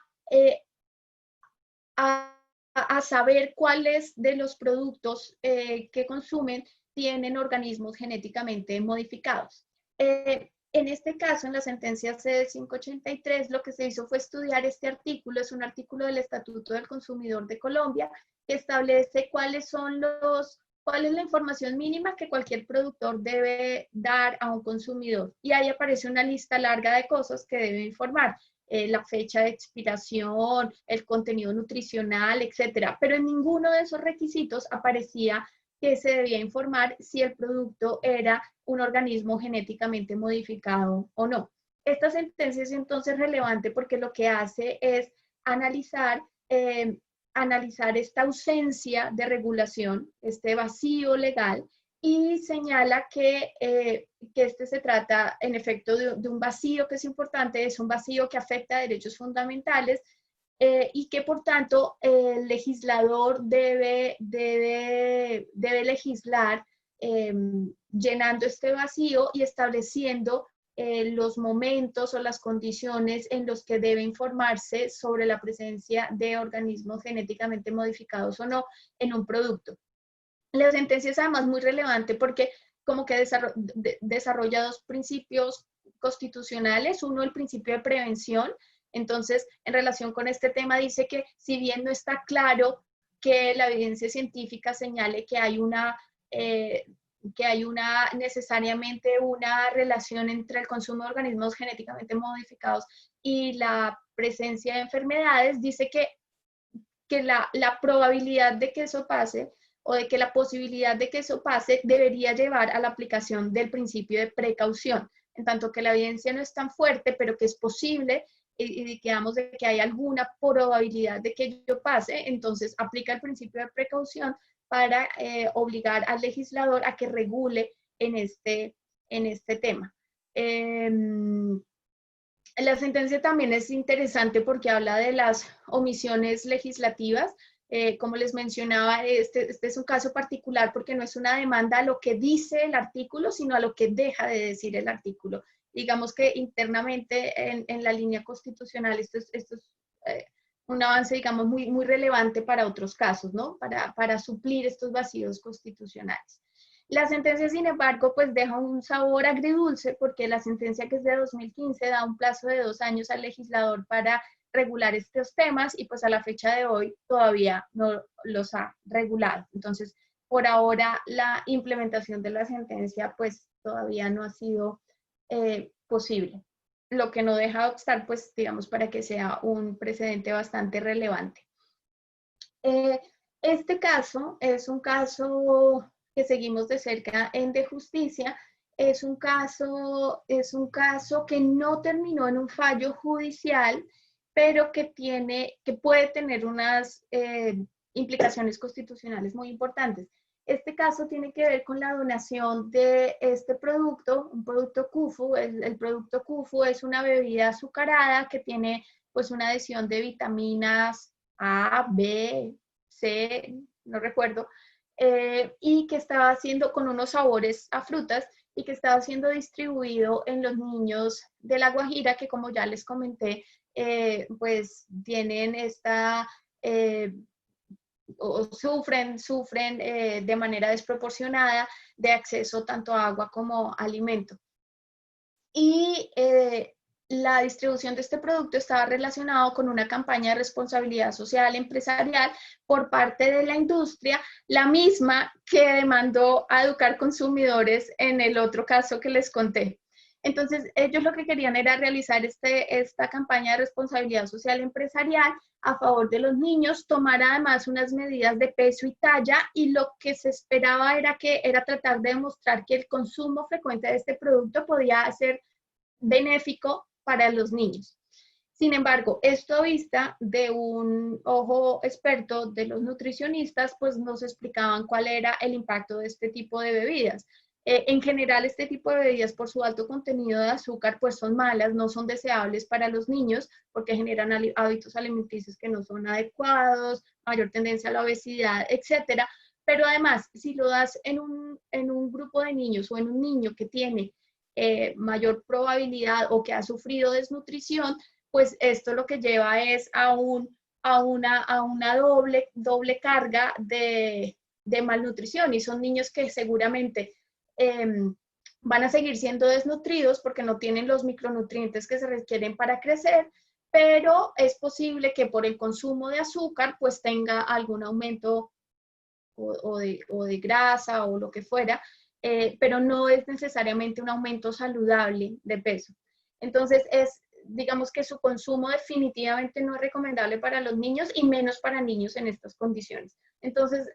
saber cuáles de los productos que consumen tienen organismos genéticamente modificados. En este caso, en la sentencia C583, lo que se hizo fue estudiar este artículo, es un artículo del Estatuto del Consumidor de Colombia, que establece cuál es la información mínima que cualquier productor debe dar a un consumidor. Y ahí aparece una lista larga de cosas que debe informar. La fecha de expiración, el contenido nutricional, etcétera. Pero en ninguno de esos requisitos aparecía que se debía informar si el producto era un organismo genéticamente modificado o no. Esta sentencia es entonces relevante porque lo que hace es analizar esta ausencia de regulación, este vacío legal, y señala que este se trata en efecto de un vacío que es importante, es un vacío que afecta a derechos fundamentales y que por tanto el legislador debe legislar llenando este vacío y estableciendo los momentos o las condiciones en los que debe informarse sobre la presencia de organismos genéticamente modificados o no en un producto. La sentencia es además muy relevante porque como que desarrolla dos principios constitucionales. Uno, el principio de prevención. Entonces, en relación con este tema, dice que si bien no está claro que la evidencia científica señale que hay necesariamente una relación entre el consumo de organismos genéticamente modificados y la presencia de enfermedades, dice que la probabilidad de que eso pase o de que la posibilidad de que eso pase debería llevar a la aplicación del principio de precaución, en tanto que la evidencia no es tan fuerte, pero que es posible y digamos de que hay alguna probabilidad de que ello pase, entonces aplica el principio de precaución para obligar al legislador a que regule en este tema. La sentencia también es interesante porque habla de las omisiones legislativas. Como les mencionaba, este es un caso particular porque no es una demanda a lo que dice el artículo, sino a lo que deja de decir el artículo. Digamos que internamente en la línea constitucional esto es un avance, digamos, muy, muy relevante para otros casos, ¿no? Para suplir estos vacíos constitucionales. La sentencia, sin embargo, pues deja un sabor agridulce porque la sentencia, que es de 2015, da un plazo de 2 años al legislador para regular estos temas y pues a la fecha de hoy todavía no los ha regulado. Entonces, por ahora la implementación de la sentencia pues todavía no ha sido posible, lo que no deja de obstar pues digamos para que sea un precedente bastante relevante. Este caso es un caso que seguimos de cerca en De Justicia, es un caso que no terminó en un fallo judicial, pero que puede tener unas implicaciones constitucionales muy importantes. Este caso tiene que ver con la donación de este producto, un producto Kufu. El producto Kufu es una bebida azucarada que tiene pues una adición de vitaminas A, B, C, no recuerdo, y que estaba haciendo con unos sabores a frutas y que estaba siendo distribuido en los niños de La Guajira, que como ya les comenté, pues tienen o sufren de manera desproporcionada de acceso tanto a agua como a alimento. Y la distribución de este producto estaba relacionado con una campaña de responsabilidad social empresarial por parte de la industria, la misma que demandó a Educar Consumidores en el otro caso que les conté. Entonces, ellos lo que querían era realizar esta campaña de responsabilidad social empresarial a favor de los niños, tomar además unas medidas de peso y talla, y lo que se esperaba era tratar de demostrar que el consumo frecuente de este producto podía ser benéfico para los niños. Sin embargo, esto a vista de un ojo experto de los nutricionistas, pues nos explicaban cuál era el impacto de este tipo de bebidas. En general, este tipo de bebidas, por su alto contenido de azúcar, pues son malas, no son deseables para los niños porque generan hábitos alimenticios que no son adecuados, mayor tendencia a la obesidad, etcétera. Pero además, si lo das en un grupo de niños o en un niño que tiene mayor probabilidad o que ha sufrido desnutrición, pues esto lo que lleva es a una doble carga de malnutrición, y son niños que seguramente van a seguir siendo desnutridos porque no tienen los micronutrientes que se requieren para crecer, pero es posible que por el consumo de azúcar pues tenga algún aumento o de grasa o lo que fuera, pero no es necesariamente un aumento saludable de peso. Entonces, digamos que su consumo definitivamente no es recomendable para los niños y menos para niños en estas condiciones. Entonces,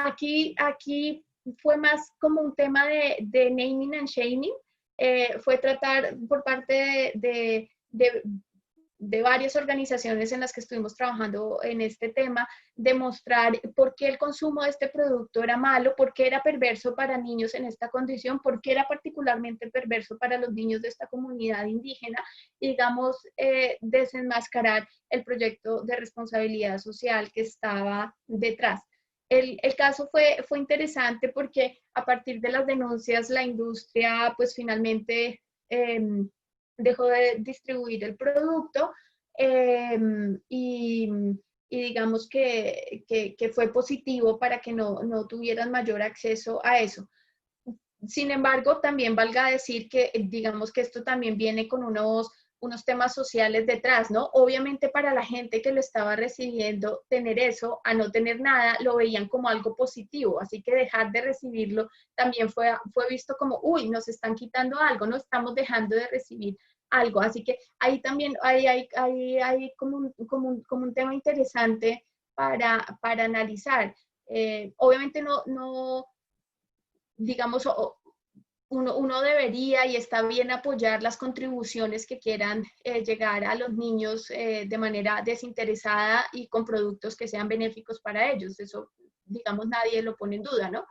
aquí fue más como un tema de naming and shaming, fue tratar por parte de varias organizaciones en las que estuvimos trabajando en este tema, demostrar por qué el consumo de este producto era malo, por qué era perverso para niños en esta condición, por qué era particularmente perverso para los niños de esta comunidad indígena, y digamos, desenmascarar el proyecto de responsabilidad social que estaba detrás. El caso fue interesante porque a partir de las denuncias la industria pues finalmente dejó de distribuir el producto, y digamos que fue positivo para que no tuvieran mayor acceso a eso. Sin embargo, también valga decir que digamos que esto también viene con unos temas sociales detrás, ¿no? Obviamente para la gente que lo estaba recibiendo, tener eso a no tener nada, lo veían como algo positivo, así que dejar de recibirlo también fue visto como, uy, nos están quitando algo, no estamos dejando de recibir algo, así que ahí también hay como un tema interesante para analizar. Obviamente no digamos, uno debería y está bien apoyar las contribuciones que quieran llegar a los niños de manera desinteresada y con productos que sean benéficos para ellos. Eso, digamos, nadie lo pone en duda, ¿no?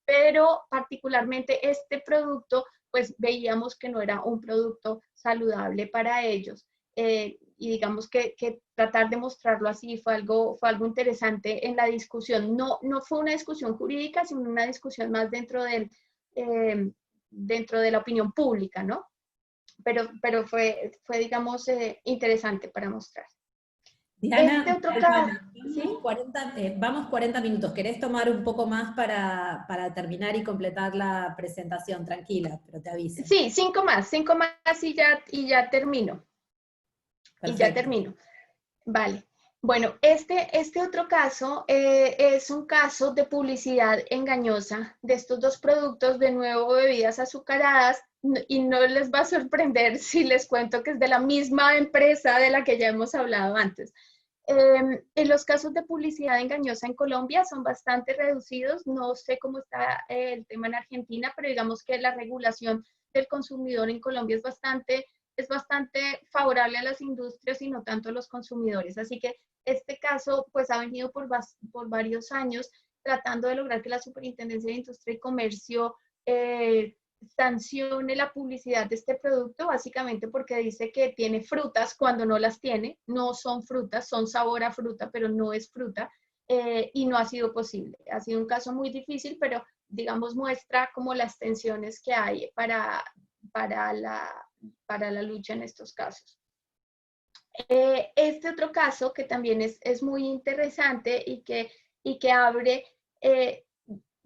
Pero particularmente este producto, pues veíamos que no era un producto saludable para ellos. Y digamos que tratar de mostrarlo así fue algo interesante en la discusión. No fue una discusión jurídica, sino una discusión más dentro de la opinión pública, ¿no? Pero fue digamos, interesante para mostrar. Diana, Otro caso, ¿sí? Vamos 40 minutos. ¿Querés tomar un poco más para terminar y completar la presentación? Tranquila, pero te aviso. Sí, 5 más y ya termino. Perfecto. Y ya termino. Vale. Bueno, este otro caso es un caso de publicidad engañosa de estos dos productos, de nuevo bebidas azucaradas, y no les va a sorprender si les cuento que es de la misma empresa de la que ya hemos hablado antes. En los casos de publicidad engañosa en Colombia son bastante reducidos. No sé cómo está el tema en Argentina, pero digamos que la regulación del consumidor en Colombia es bastante favorable a las industrias y no tanto a los consumidores. Así que este caso pues ha venido por varios años tratando de lograr que la Superintendencia de Industria y Comercio sancione la publicidad de este producto, básicamente porque dice que tiene frutas cuando no las tiene, no son frutas, son sabor a fruta, pero no es fruta, y no ha sido posible. Ha sido un caso muy difícil, pero digamos muestra como las tensiones que hay para la lucha en estos casos. Este otro caso que también es muy interesante y que abre,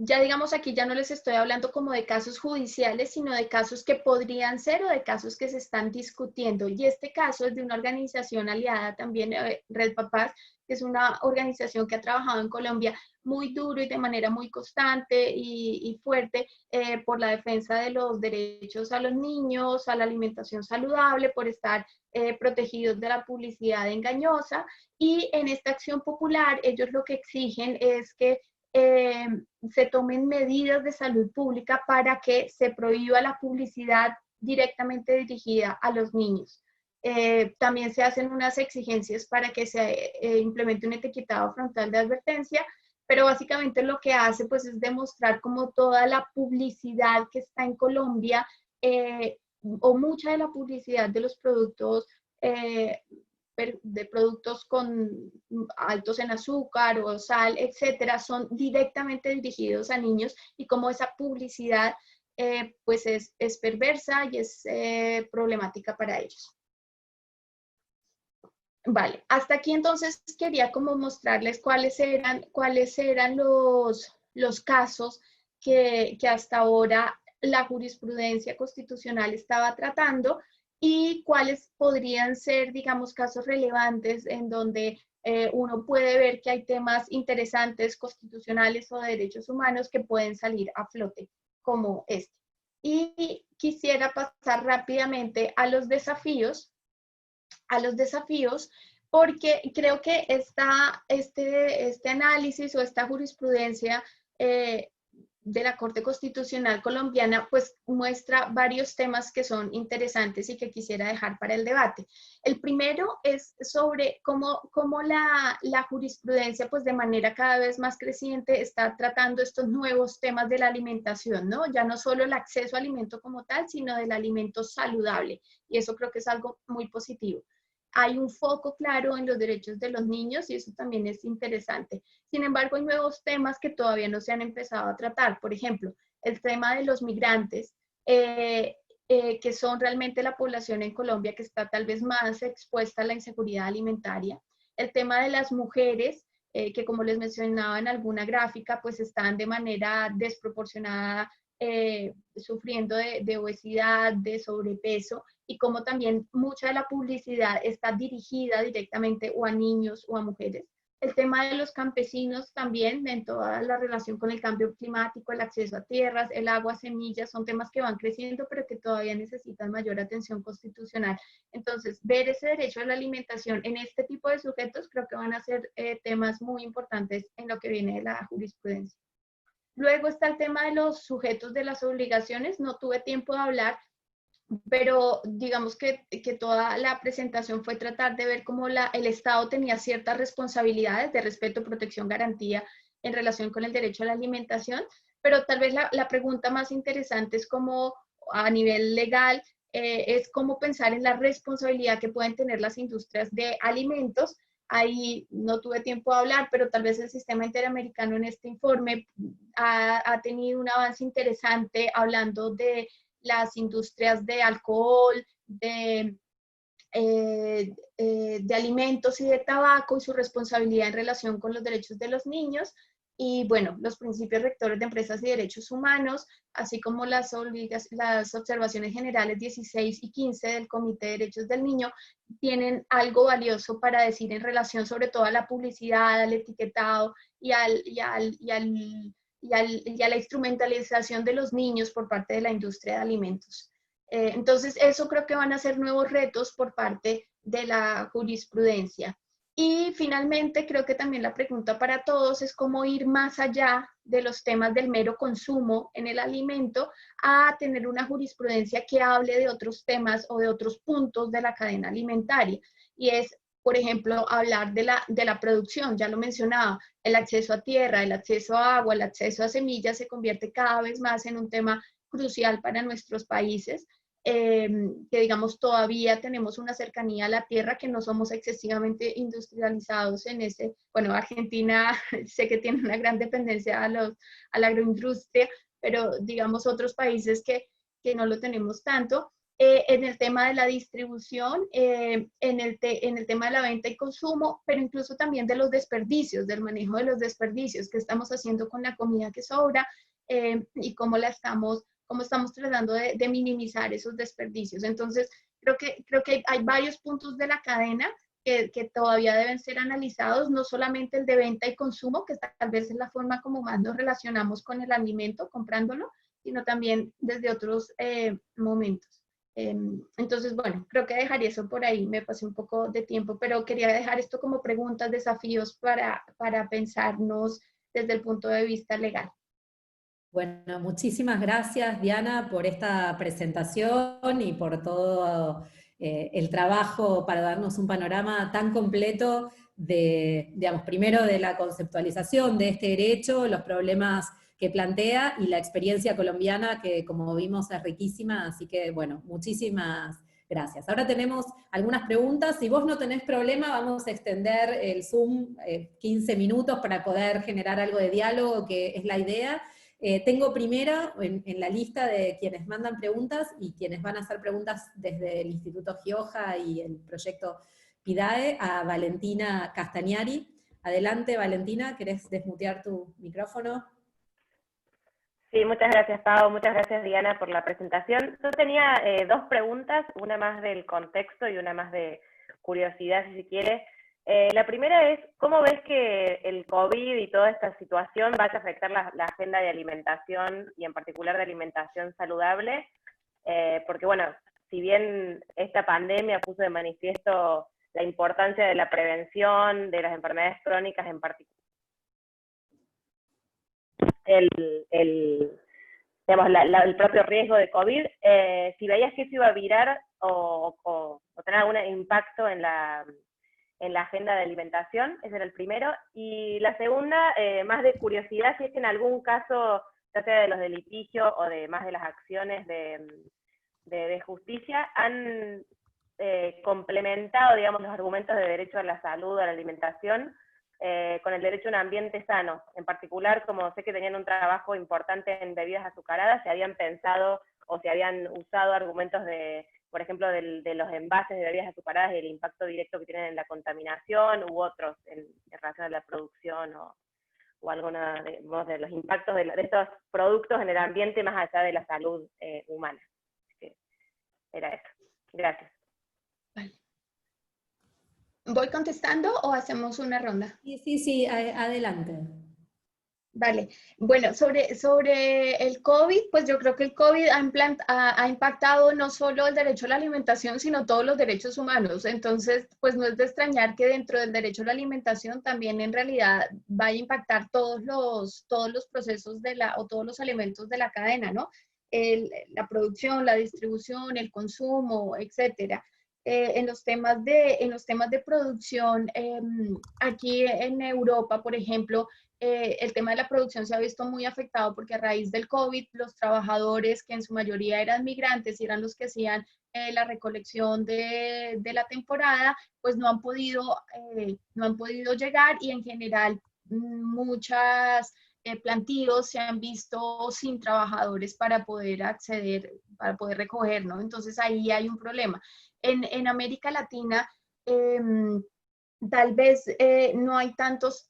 ya digamos aquí ya no les estoy hablando como de casos judiciales, sino de casos que podrían ser o de casos que se están discutiendo. Y este caso es de una organización aliada también, Red Papás, que es una organización que ha trabajado en Colombia muy duro y de manera muy constante y fuerte por la defensa de los derechos a los niños, a la alimentación saludable, por estar protegidos de la publicidad engañosa. Y en esta acción popular ellos lo que exigen es que se tomen medidas de salud pública para que se prohíba la publicidad directamente dirigida a los niños. También se hacen unas exigencias para que se implemente un etiquetado frontal de advertencia, pero básicamente lo que hace pues es demostrar como toda la publicidad que está en Colombia o mucha de la publicidad de los productos de productos con altos en azúcar o sal, etcétera, son directamente dirigidos a niños y como esa publicidad pues es perversa y es problemática para ellos. Vale, hasta aquí entonces quería como mostrarles cuáles eran los casos que hasta ahora la jurisprudencia constitucional estaba tratando y cuáles podrían ser, digamos, casos relevantes en donde uno puede ver que hay temas interesantes constitucionales o de derechos humanos que pueden salir a flote, como este. Y quisiera pasar rápidamente a los desafíos, porque creo que este análisis o esta jurisprudencia de la Corte Constitucional colombiana, pues muestra varios temas que son interesantes y que quisiera dejar para el debate. El primero es sobre cómo la jurisprudencia, pues de manera cada vez más creciente, está tratando estos nuevos temas de la alimentación, ¿no? Ya no solo el acceso a alimento como tal, sino del alimento saludable. Y eso creo que es algo muy positivo. Hay un foco claro en los derechos de los niños y eso también es interesante. Sin embargo, hay nuevos temas que todavía no se han empezado a tratar. Por ejemplo, el tema de los migrantes, que son realmente la población en Colombia que está tal vez más expuesta a la inseguridad alimentaria. El tema de las mujeres, que como les mencionaba en alguna gráfica, pues están de manera desproporcionada sufriendo de obesidad, de sobrepeso, y como también mucha de la publicidad está dirigida directamente o a niños o a mujeres. El tema de los campesinos también, en toda la relación con el cambio climático, el acceso a tierras, el agua, semillas, son temas que van creciendo, pero que todavía necesitan mayor atención constitucional. Entonces, ver ese derecho a la alimentación en este tipo de sujetos creo que van a ser temas muy importantes en lo que viene de la jurisprudencia. Luego está el tema de los sujetos de las obligaciones. No tuve tiempo de hablar, pero digamos que toda la presentación fue tratar de ver cómo el Estado tenía ciertas responsabilidades de respeto, protección, garantía en relación con el derecho a la alimentación, pero tal vez la pregunta más interesante es cómo a nivel legal es cómo pensar en la responsabilidad que pueden tener las industrias de alimentos. Ahí no tuve tiempo de hablar, pero tal vez el sistema interamericano en este informe ha tenido un avance interesante hablando de las industrias de alcohol, de alimentos y de tabaco y su responsabilidad en relación con los derechos de los niños. Y bueno, los principios rectores de empresas y derechos humanos, así como las observaciones generales 16 y 15 del Comité de Derechos del Niño, tienen algo valioso para decir en relación sobre todo a la publicidad, al etiquetado y a la instrumentalización de los niños por parte de la industria de alimentos. Entonces, eso creo que van a ser nuevos retos por parte de la jurisprudencia. Y finalmente, creo que también la pregunta para todos es cómo ir más allá de los temas del mero consumo en el alimento a tener una jurisprudencia que hable de otros temas o de otros puntos de la cadena alimentaria. Y es, por ejemplo, hablar de la producción, ya lo mencionaba, el acceso a tierra, el acceso a agua, el acceso a semillas se convierte cada vez más en un tema crucial para nuestros países. Que digamos todavía tenemos una cercanía a la tierra, que no somos excesivamente industrializados en ese, bueno, Argentina sé que tiene una gran dependencia a la agroindustria, pero digamos otros países que no lo tenemos tanto. En el tema de la distribución, en el tema de la venta y consumo, pero incluso también de los desperdicios, del manejo de los desperdicios, que estamos haciendo con la comida que sobra y cómo estamos tratando de minimizar esos desperdicios. Entonces, creo que hay varios puntos de la cadena que todavía deben ser analizados, no solamente el de venta y consumo, que tal vez es la forma como más nos relacionamos con el alimento, comprándolo, sino también desde otros momentos. Entonces, bueno, creo que dejaría eso por ahí, me pasé un poco de tiempo, pero quería dejar esto como preguntas, desafíos para pensarnos desde el punto de vista legal. Bueno, muchísimas gracias, Diana, por esta presentación y por todo el trabajo para darnos un panorama tan completo de, digamos, primero de la conceptualización de este derecho, los problemas que plantea y la experiencia colombiana que, como vimos, es riquísima, así que, bueno, muchísimas gracias. Ahora tenemos algunas preguntas. Si vos no tenés problema, vamos a extender el Zoom 15 minutos para poder generar algo de diálogo, que es la idea. Tengo primero en la lista de quienes mandan preguntas y quienes van a hacer preguntas desde el Instituto Gioja y el proyecto PIDAE a Valentina Castagnari. Adelante, Valentina, ¿querés desmutear tu micrófono? Sí, muchas gracias, Pau. Muchas gracias, Diana, por la presentación. Yo tenía dos preguntas, una más del contexto y una más de curiosidad, si se quiere. La primera es, ¿cómo ves que el COVID y toda esta situación vaya a afectar la agenda de alimentación y en particular de alimentación saludable? Porque, bueno, si bien esta pandemia puso de manifiesto la importancia de la prevención de las enfermedades crónicas en particular, digamos, el propio riesgo de COVID, si veías que eso iba a virar o tener algún impacto en la agenda de alimentación. Ese era el primero. Y la segunda, más de curiosidad, si es que en algún caso, ya sea de los de litigio o de más de las acciones de justicia, han complementado, digamos, los argumentos de derecho a la salud, a la alimentación, con el derecho a un ambiente sano. En particular, como sé que tenían un trabajo importante en bebidas azucaradas, se habían pensado o se habían usado argumentos de, por ejemplo, de los envases de bebidas azucaradas y el impacto directo que tienen en la contaminación, u otros en relación a la producción o alguna de los impactos de estos productos en el ambiente más allá de la salud humana. Era eso. Gracias. Vale. ¿Voy contestando o hacemos una ronda? Sí, adelante. Vale, bueno, sobre el COVID, pues yo creo que el COVID ha impactado no solo el derecho a la alimentación, sino todos los derechos humanos. Entonces, pues no es de extrañar que dentro del derecho a la alimentación también en realidad vaya a impactar todos los procesos o todos los elementos de la cadena, ¿no? La producción, la distribución, el consumo, etcétera. En los temas de producción, aquí en Europa, por ejemplo, el tema de la producción se ha visto muy afectado porque a raíz del COVID, los trabajadores, que en su mayoría eran migrantes y eran los que hacían la recolección de la temporada, pues no han podido llegar, y en general muchas plantíos se han visto sin trabajadores para poder acceder, para poder recoger, ¿no? Entonces ahí hay un problema. En América Latina, tal vez no hay tantos,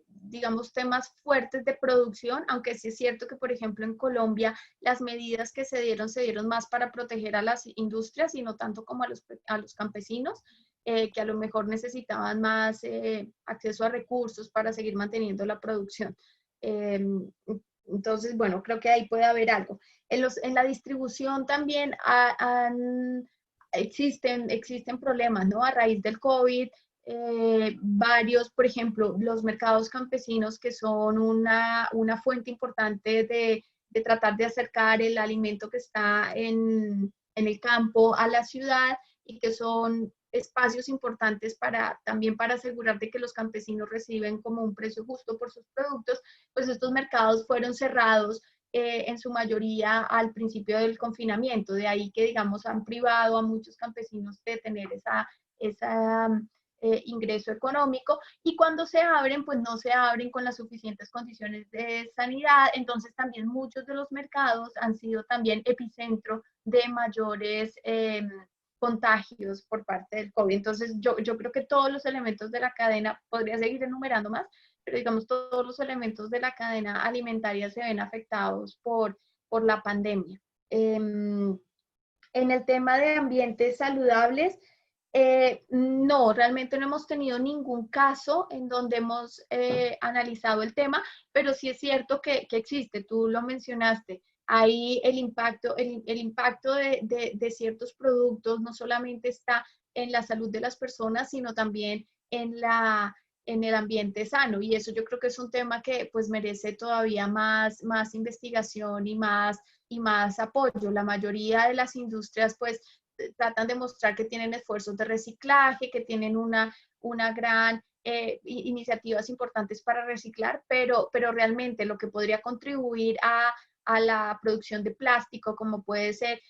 digamos, temas fuertes de producción, aunque sí es cierto que, por ejemplo, en Colombia las medidas que se dieron más para proteger a las industrias y no tanto como a los campesinos, que a lo mejor necesitaban más acceso a recursos para seguir manteniendo la producción. Entonces, bueno, creo que ahí puede haber algo. En la distribución también existen problemas, ¿no? A raíz del COVID, varios, por ejemplo, los mercados campesinos, que son una fuente importante de tratar de acercar el alimento que está en el campo a la ciudad, y que son espacios importantes también para asegurar de que los campesinos reciben como un precio justo por sus productos. Pues estos mercados fueron cerrados en su mayoría al principio del confinamiento, de ahí que, digamos, han privado a muchos campesinos de tener esa ingreso económico, y cuando se abren, pues no se abren con las suficientes condiciones de sanidad. Entonces también muchos de los mercados han sido también epicentro de mayores contagios por parte del COVID. Entonces yo creo que todos los elementos de la cadena, podría seguir enumerando más, pero digamos todos los elementos de la cadena alimentaria se ven afectados por la pandemia. En el tema de ambientes saludables, no, realmente no hemos tenido ningún caso en donde hemos analizado el tema, pero sí es cierto que existe, tú lo mencionaste. Ahí el impacto de ciertos productos no solamente está en la salud de las personas, sino también en el ambiente sano, y eso yo creo que es un tema que pues merece todavía más investigación y más apoyo. La mayoría de las industrias pues tratan de mostrar que tienen esfuerzos de reciclaje, que tienen una gran iniciativas importantes para reciclar, pero realmente lo que podría contribuir a la producción de plástico, como puede ser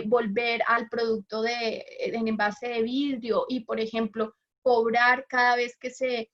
volver al producto en envase de vidrio, y por ejemplo cobrar cada vez que se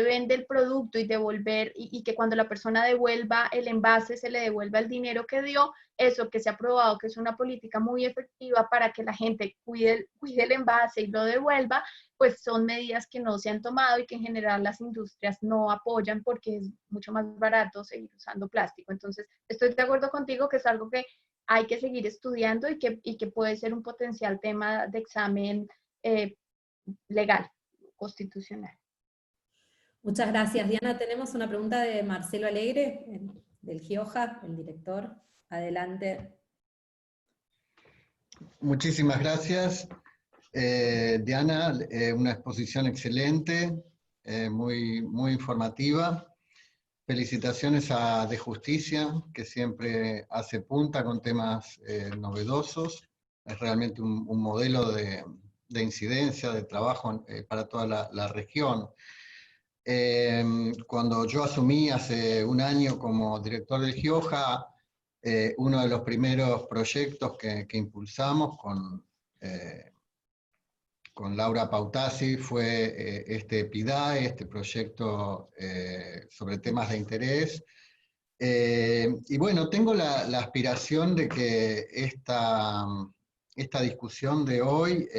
vende el producto, y devolver, y que cuando la persona devuelva el envase se le devuelva el dinero que dio. Eso que se ha probado que es una política muy efectiva para que la gente cuide el envase y lo devuelva, pues son medidas que no se han tomado y que en general las industrias no apoyan, porque es mucho más barato seguir usando plástico. Entonces estoy de acuerdo contigo que es algo que hay que seguir estudiando, y que puede ser un potencial tema de examen legal, constitucional. Muchas gracias, Diana. Tenemos una pregunta de Marcelo Alegre, del GIOJA, el director. Adelante. Muchísimas gracias, Diana. Una exposición excelente, muy informativa. Felicitaciones a De Justicia, que siempre hace punta con temas novedosos. Es realmente un modelo de incidencia, de trabajo para toda la región. Cuando yo asumí hace un año como director del GIOJA, uno de los primeros proyectos que impulsamos con Laura Pautasi fue este PIDAE, este proyecto sobre temas de interés. Y bueno, tengo la aspiración de que esta discusión de hoy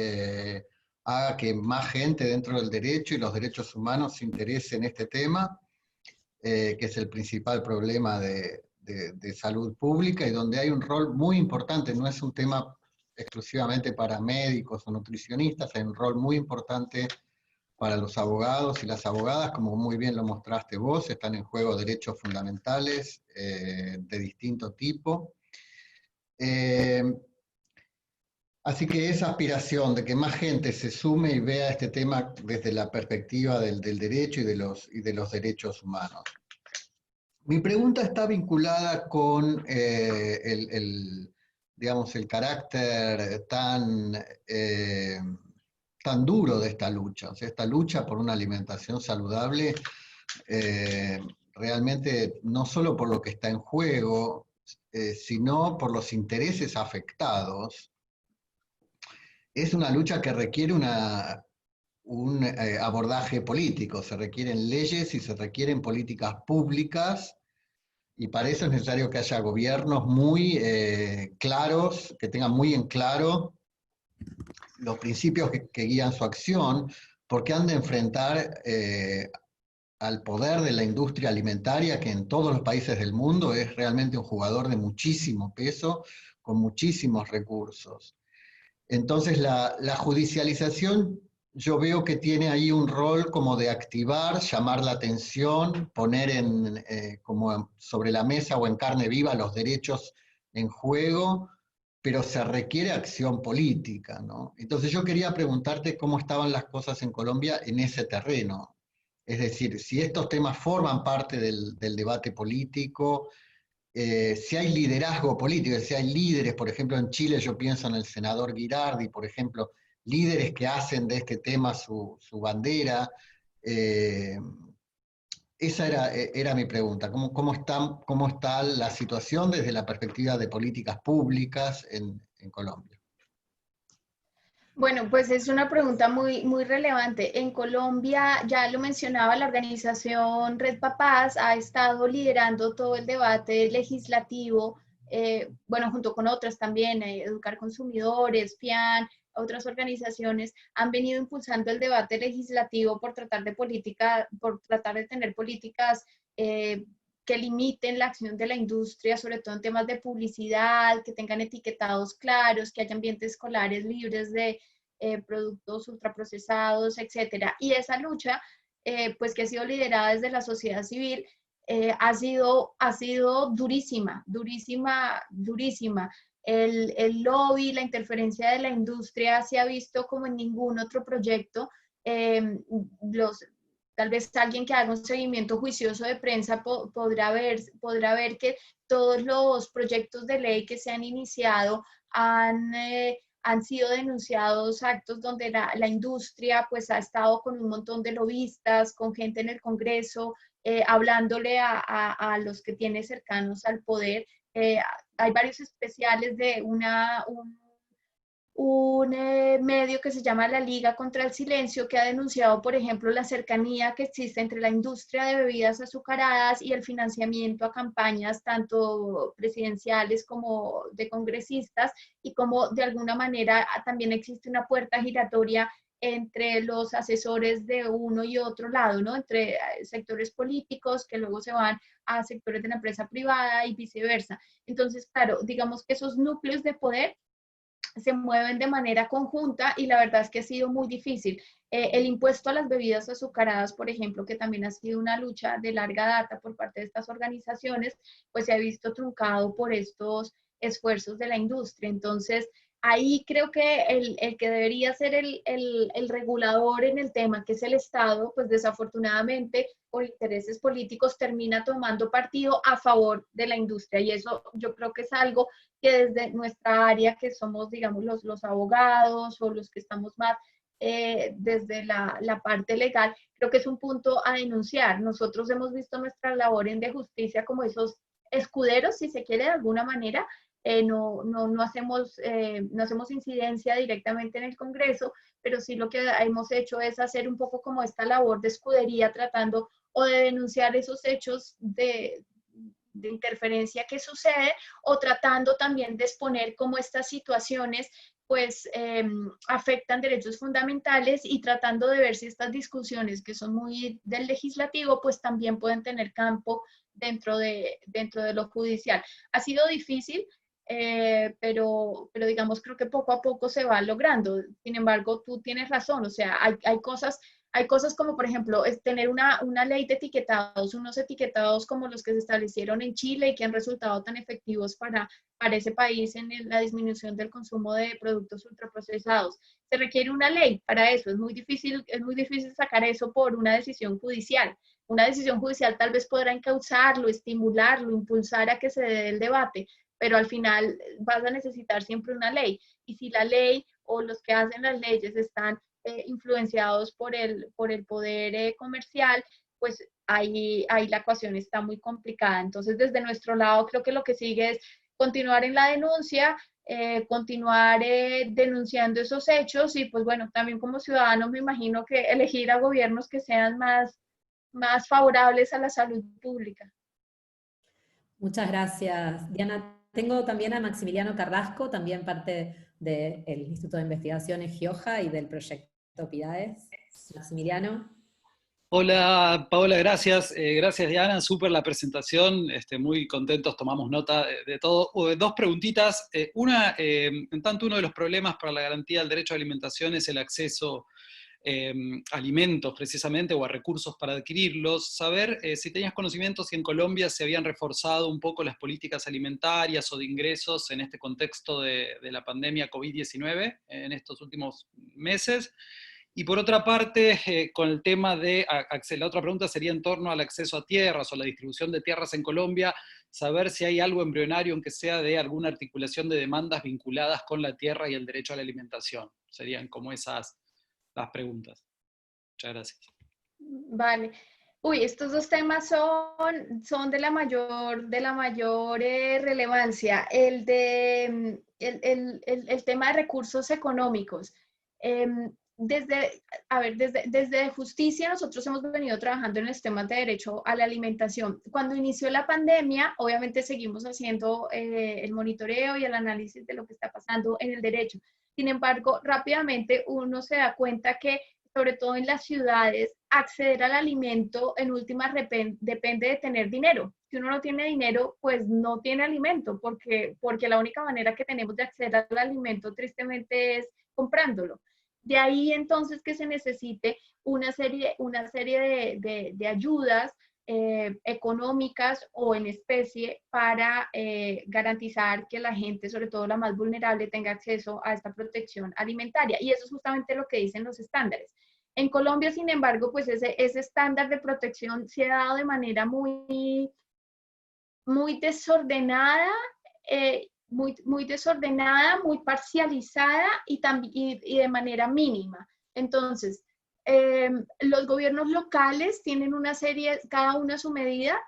haga que más gente dentro del derecho y los derechos humanos se interese en este tema, que es el principal problema de salud pública, y donde hay un rol muy importante. No es un tema exclusivamente para médicos o nutricionistas, hay un rol muy importante para los abogados y las abogadas, como muy bien lo mostraste vos. Están en juego derechos fundamentales de distinto tipo. Así que esa aspiración de que más gente se sume y vea este tema desde la perspectiva del derecho y de los derechos humanos. Mi pregunta está vinculada con digamos, el carácter tan duro de esta lucha. O sea, esta lucha por una alimentación saludable, realmente no solo por lo que está en juego, sino por los intereses afectados. Es una lucha que requiere un abordaje político. Se requieren leyes y se requieren políticas públicas, y para eso es necesario que haya gobiernos muy claros, que tengan muy en claro los principios que guían su acción, porque han de enfrentar al poder de la industria alimentaria, que en todos los países del mundo es realmente un jugador de muchísimo peso, con muchísimos recursos. Entonces la judicialización, yo veo que tiene ahí un rol como de activar, llamar la atención, poner como sobre la mesa o en carne viva los derechos en juego, pero se requiere acción política, ¿no? Entonces yo quería preguntarte cómo estaban las cosas en Colombia en ese terreno. Es decir, si estos temas forman parte del debate político, si hay liderazgo político, si hay líderes, por ejemplo en Chile yo pienso en el senador Girardi, por ejemplo, líderes que hacen de este tema su bandera. Esa era mi pregunta, ¿cómo está la situación desde la perspectiva de políticas públicas en Colombia? Bueno, pues es una pregunta muy relevante. En Colombia, ya lo mencionaba, la organización Red Papás ha estado liderando todo el debate legislativo, bueno, junto con otras también, Educar Consumidores, FIAN, otras organizaciones han venido impulsando el debate legislativo por tratar de tener políticas que limiten la acción de la industria, sobre todo en temas de publicidad, que tengan etiquetados claros, que haya ambientes escolares libres de productos ultraprocesados, etcétera. Y esa lucha, pues que ha sido liderada desde la sociedad civil, ha sido durísima, durísima, durísima. El lobby, la interferencia de la industria se ha visto como en ningún otro proyecto. Tal vez alguien que haga un seguimiento juicioso de prensa podrá ver que todos los proyectos de ley que se han iniciado han sido denunciados actos donde la industria pues ha estado con un montón de lobistas, con gente en el Congreso, hablándole a los que tiene cercanos al poder. Hay varios especiales de un medio que se llama la Liga contra el Silencio, que ha denunciado, por ejemplo, la cercanía que existe entre la industria de bebidas azucaradas y el financiamiento a campañas tanto presidenciales como de congresistas, y como de alguna manera también existe una puerta giratoria entre los asesores de uno y otro lado, ¿no? Entre sectores políticos que luego se van a sectores de la empresa privada y viceversa. Entonces, claro, digamos que esos núcleos de poder se mueven de manera conjunta y la verdad es que ha sido muy difícil. El impuesto a las bebidas azucaradas, por ejemplo, que también ha sido una lucha de larga data por parte de estas organizaciones, pues se ha visto truncado por estos esfuerzos de la industria. Entonces, ahí creo que el que debería ser el regulador en el tema, que es el Estado, pues desafortunadamente por intereses políticos termina tomando partido a favor de la industria. Y eso yo creo que es algo que desde nuestra área, que somos, digamos, los abogados o los que estamos más desde la parte legal, creo que es un punto a denunciar. Nosotros hemos visto nuestra labor en de justicia como esos escuderos, si se quiere, de alguna manera. No hacemos incidencia directamente en el Congreso, pero sí lo que hemos hecho es hacer un poco como esta labor de escudería, tratando o de denunciar esos hechos de interferencia que sucede, o tratando también de exponer cómo estas situaciones pues afectan derechos fundamentales, y tratando de ver si estas discusiones que son muy del legislativo pues también pueden tener campo dentro de lo judicial. Ha sido difícil, pero digamos creo que poco a poco se va logrando. Sin embargo, tú tienes razón, o sea, hay cosas como, por ejemplo, es tener una ley de etiquetados, unos etiquetados como los que se establecieron en Chile y que han resultado tan efectivos para ese país en la disminución del consumo de productos ultraprocesados. Se requiere una ley para eso. Es muy difícil sacar eso por una decisión judicial. Una decisión judicial tal vez podrá encauzarlo, estimularlo, impulsar a que se dé el debate, pero al final vas a necesitar siempre una ley. Y si la ley o los que hacen las leyes están influenciados por el poder comercial, pues ahí la ecuación está muy complicada. Entonces, desde nuestro lado, creo que lo que sigue es continuar en la denuncia, continuar denunciando esos hechos, y pues bueno, también como ciudadanos me imagino que elegir a gobiernos que sean más favorables a la salud pública. Muchas gracias, Diana. Tengo también a Maximiliano Carrasco, también parte del Instituto de Investigaciones Gioja y del proyecto PIDAES. Maximiliano. Hola Paola, gracias. Gracias Diana, súper la presentación, muy contentos, tomamos nota de todo. Dos preguntitas. Una, en tanto uno de los problemas para la garantía del derecho a alimentación es el acceso alimentos precisamente o a recursos para adquirirlos, saber si tenías conocimientos si en Colombia se habían reforzado un poco las políticas alimentarias o de ingresos en este contexto de la pandemia COVID-19 en estos últimos meses. Y por otra parte, con el tema de, la otra pregunta sería en torno al acceso a tierras o la distribución de tierras en Colombia, saber si hay algo embrionario, aunque sea de alguna articulación de demandas vinculadas con la tierra y el derecho a la alimentación. Serían como esas las preguntas. Muchas gracias. Vale. Uy, estos dos temas son de la mayor relevancia. El tema de recursos económicos. Desde justicia nosotros hemos venido trabajando en los temas de derecho a la alimentación. Cuando inició la pandemia, obviamente seguimos haciendo el monitoreo y el análisis de lo que está pasando en el derecho. Sin embargo, rápidamente uno se da cuenta que, sobre todo en las ciudades, acceder al alimento en últimas depende de tener dinero. Si uno no tiene dinero, pues no tiene alimento, porque la única manera que tenemos de acceder al alimento tristemente es comprándolo. De ahí entonces que se necesite una serie de ayudas económicas o en especie para garantizar que la gente, sobre todo la más vulnerable, tenga acceso a esta protección alimentaria. Y eso es justamente lo que dicen los estándares. En Colombia, sin embargo, pues ese estándar de protección se ha dado de manera muy desordenada, muy desordenada, muy parcializada y de manera mínima. Entonces, los gobiernos locales tienen una serie, cada uno a su medida,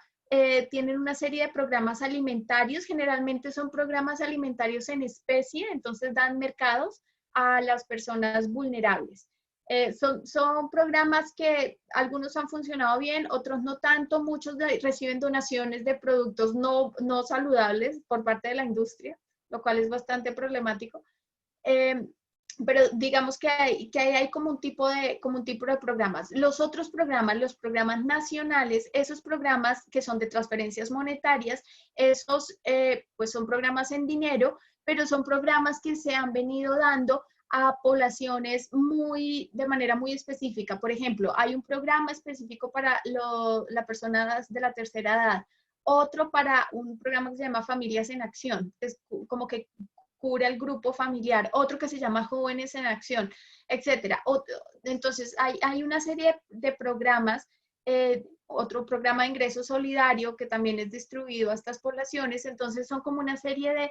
tienen una serie de programas alimentarios, generalmente son programas alimentarios en especie, entonces dan mercados a las personas vulnerables. Son programas que algunos han funcionado bien, otros no tanto, muchos reciben donaciones de productos no saludables por parte de la industria, lo cual es bastante problemático. Pero digamos que hay como un tipo de programas. Los otros programas, los programas nacionales, esos programas que son de transferencias monetarias, esos pues son programas en dinero, pero son programas que se han venido dando a poblaciones de manera muy específica. Por ejemplo, hay un programa específico para las personas de la tercera edad, otro para un programa que se llama Familias en Acción, que es como que cubre al grupo familiar, otro que se llama Jóvenes en Acción, etc. Entonces, hay una serie de programas, otro programa de ingreso solidario que también es distribuido a estas poblaciones, entonces son como una serie de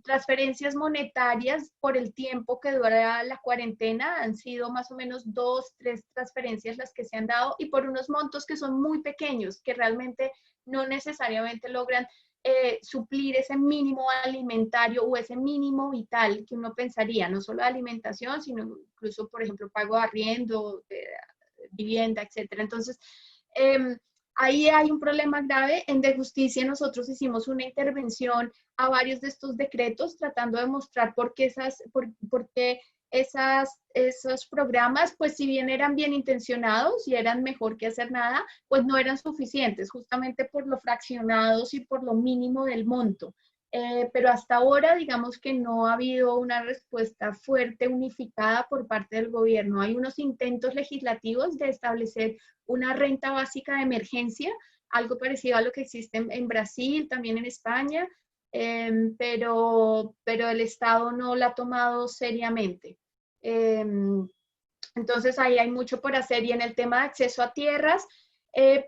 transferencias monetarias por el tiempo que dura la cuarentena. Han sido más o menos 2, 3 transferencias las que se han dado y por unos montos que son muy pequeños, que realmente no necesariamente logran suplir ese mínimo alimentario o ese mínimo vital que uno pensaría, no solo de alimentación, sino incluso, por ejemplo, pago de arriendo, de vivienda, etcétera. Entonces, ahí hay un problema grave. En De Justicia nosotros hicimos una intervención a varios de estos decretos tratando de mostrar por qué esos programas, pues si bien eran bien intencionados y eran mejor que hacer nada, pues no eran suficientes, justamente por lo fraccionados y por lo mínimo del monto. Pero hasta ahora, digamos que no ha habido una respuesta fuerte, unificada por parte del gobierno. Hay unos intentos legislativos de establecer una renta básica de emergencia, algo parecido a lo que existe en Brasil, también en España, pero el Estado no la ha tomado seriamente. Entonces ahí hay mucho por hacer. Y en el tema de acceso a tierras,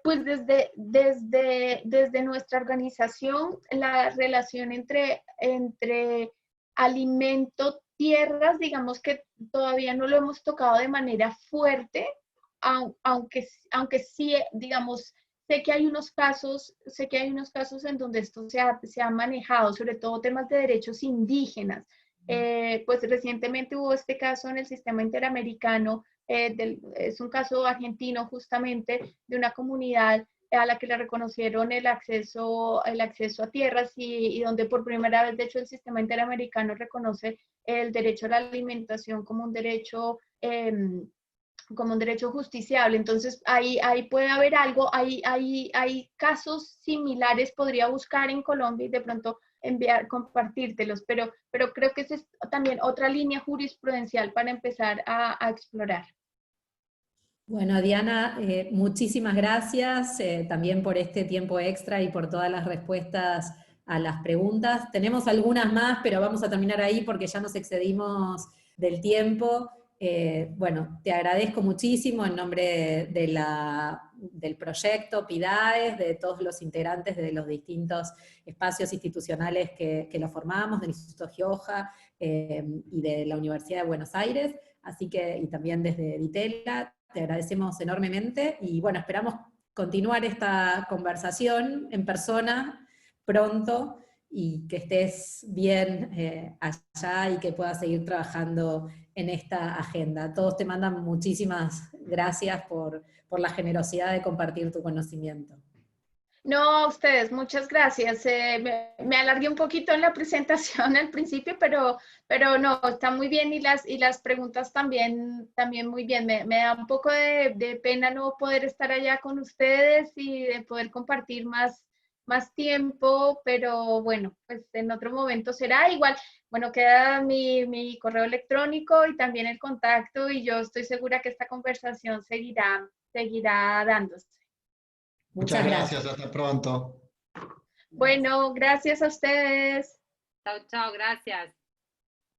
pues desde nuestra organización, la relación entre alimento, tierras, digamos que todavía no lo hemos tocado de manera fuerte, aunque sí, digamos, sé que hay unos casos en donde esto se ha manejado, sobre todo temas de derechos indígenas. Pues recientemente hubo este caso en el sistema interamericano, es un caso argentino justamente, de una comunidad a la que le reconocieron el acceso a tierras y donde por primera vez, de hecho, el sistema interamericano reconoce el derecho a la alimentación como un derecho justiciable. Entonces, ahí puede haber algo, hay casos similares, podría buscar en Colombia y de pronto compartírtelos, pero creo que esa es también otra línea jurisprudencial para empezar a explorar. Bueno, Diana, muchísimas gracias también por este tiempo extra y por todas las respuestas a las preguntas. Tenemos algunas más, pero vamos a terminar ahí porque ya nos excedimos del tiempo. Bueno, te agradezco muchísimo en nombre del proyecto PIDAES, de todos los integrantes de los distintos espacios institucionales que lo formamos, del Instituto Gioja y de la Universidad de Buenos Aires, así que, y también desde Ditela. Te agradecemos enormemente y bueno, esperamos continuar esta conversación en persona pronto y que estés bien allá y que puedas seguir trabajando en esta agenda. Todos te mandan muchísimas gracias por la generosidad de compartir tu conocimiento. No, a ustedes, muchas gracias. Me alargué un poquito en la presentación al principio, pero no, está muy bien y las preguntas también muy bien. Me da un poco de pena no poder estar allá con ustedes y de poder compartir más tiempo, pero bueno, pues en otro momento será igual. Bueno, queda mi correo electrónico y también el contacto y yo estoy segura que esta conversación seguirá dándose. Muchas gracias, hasta pronto. Bueno, gracias a ustedes. Chao, chao, gracias.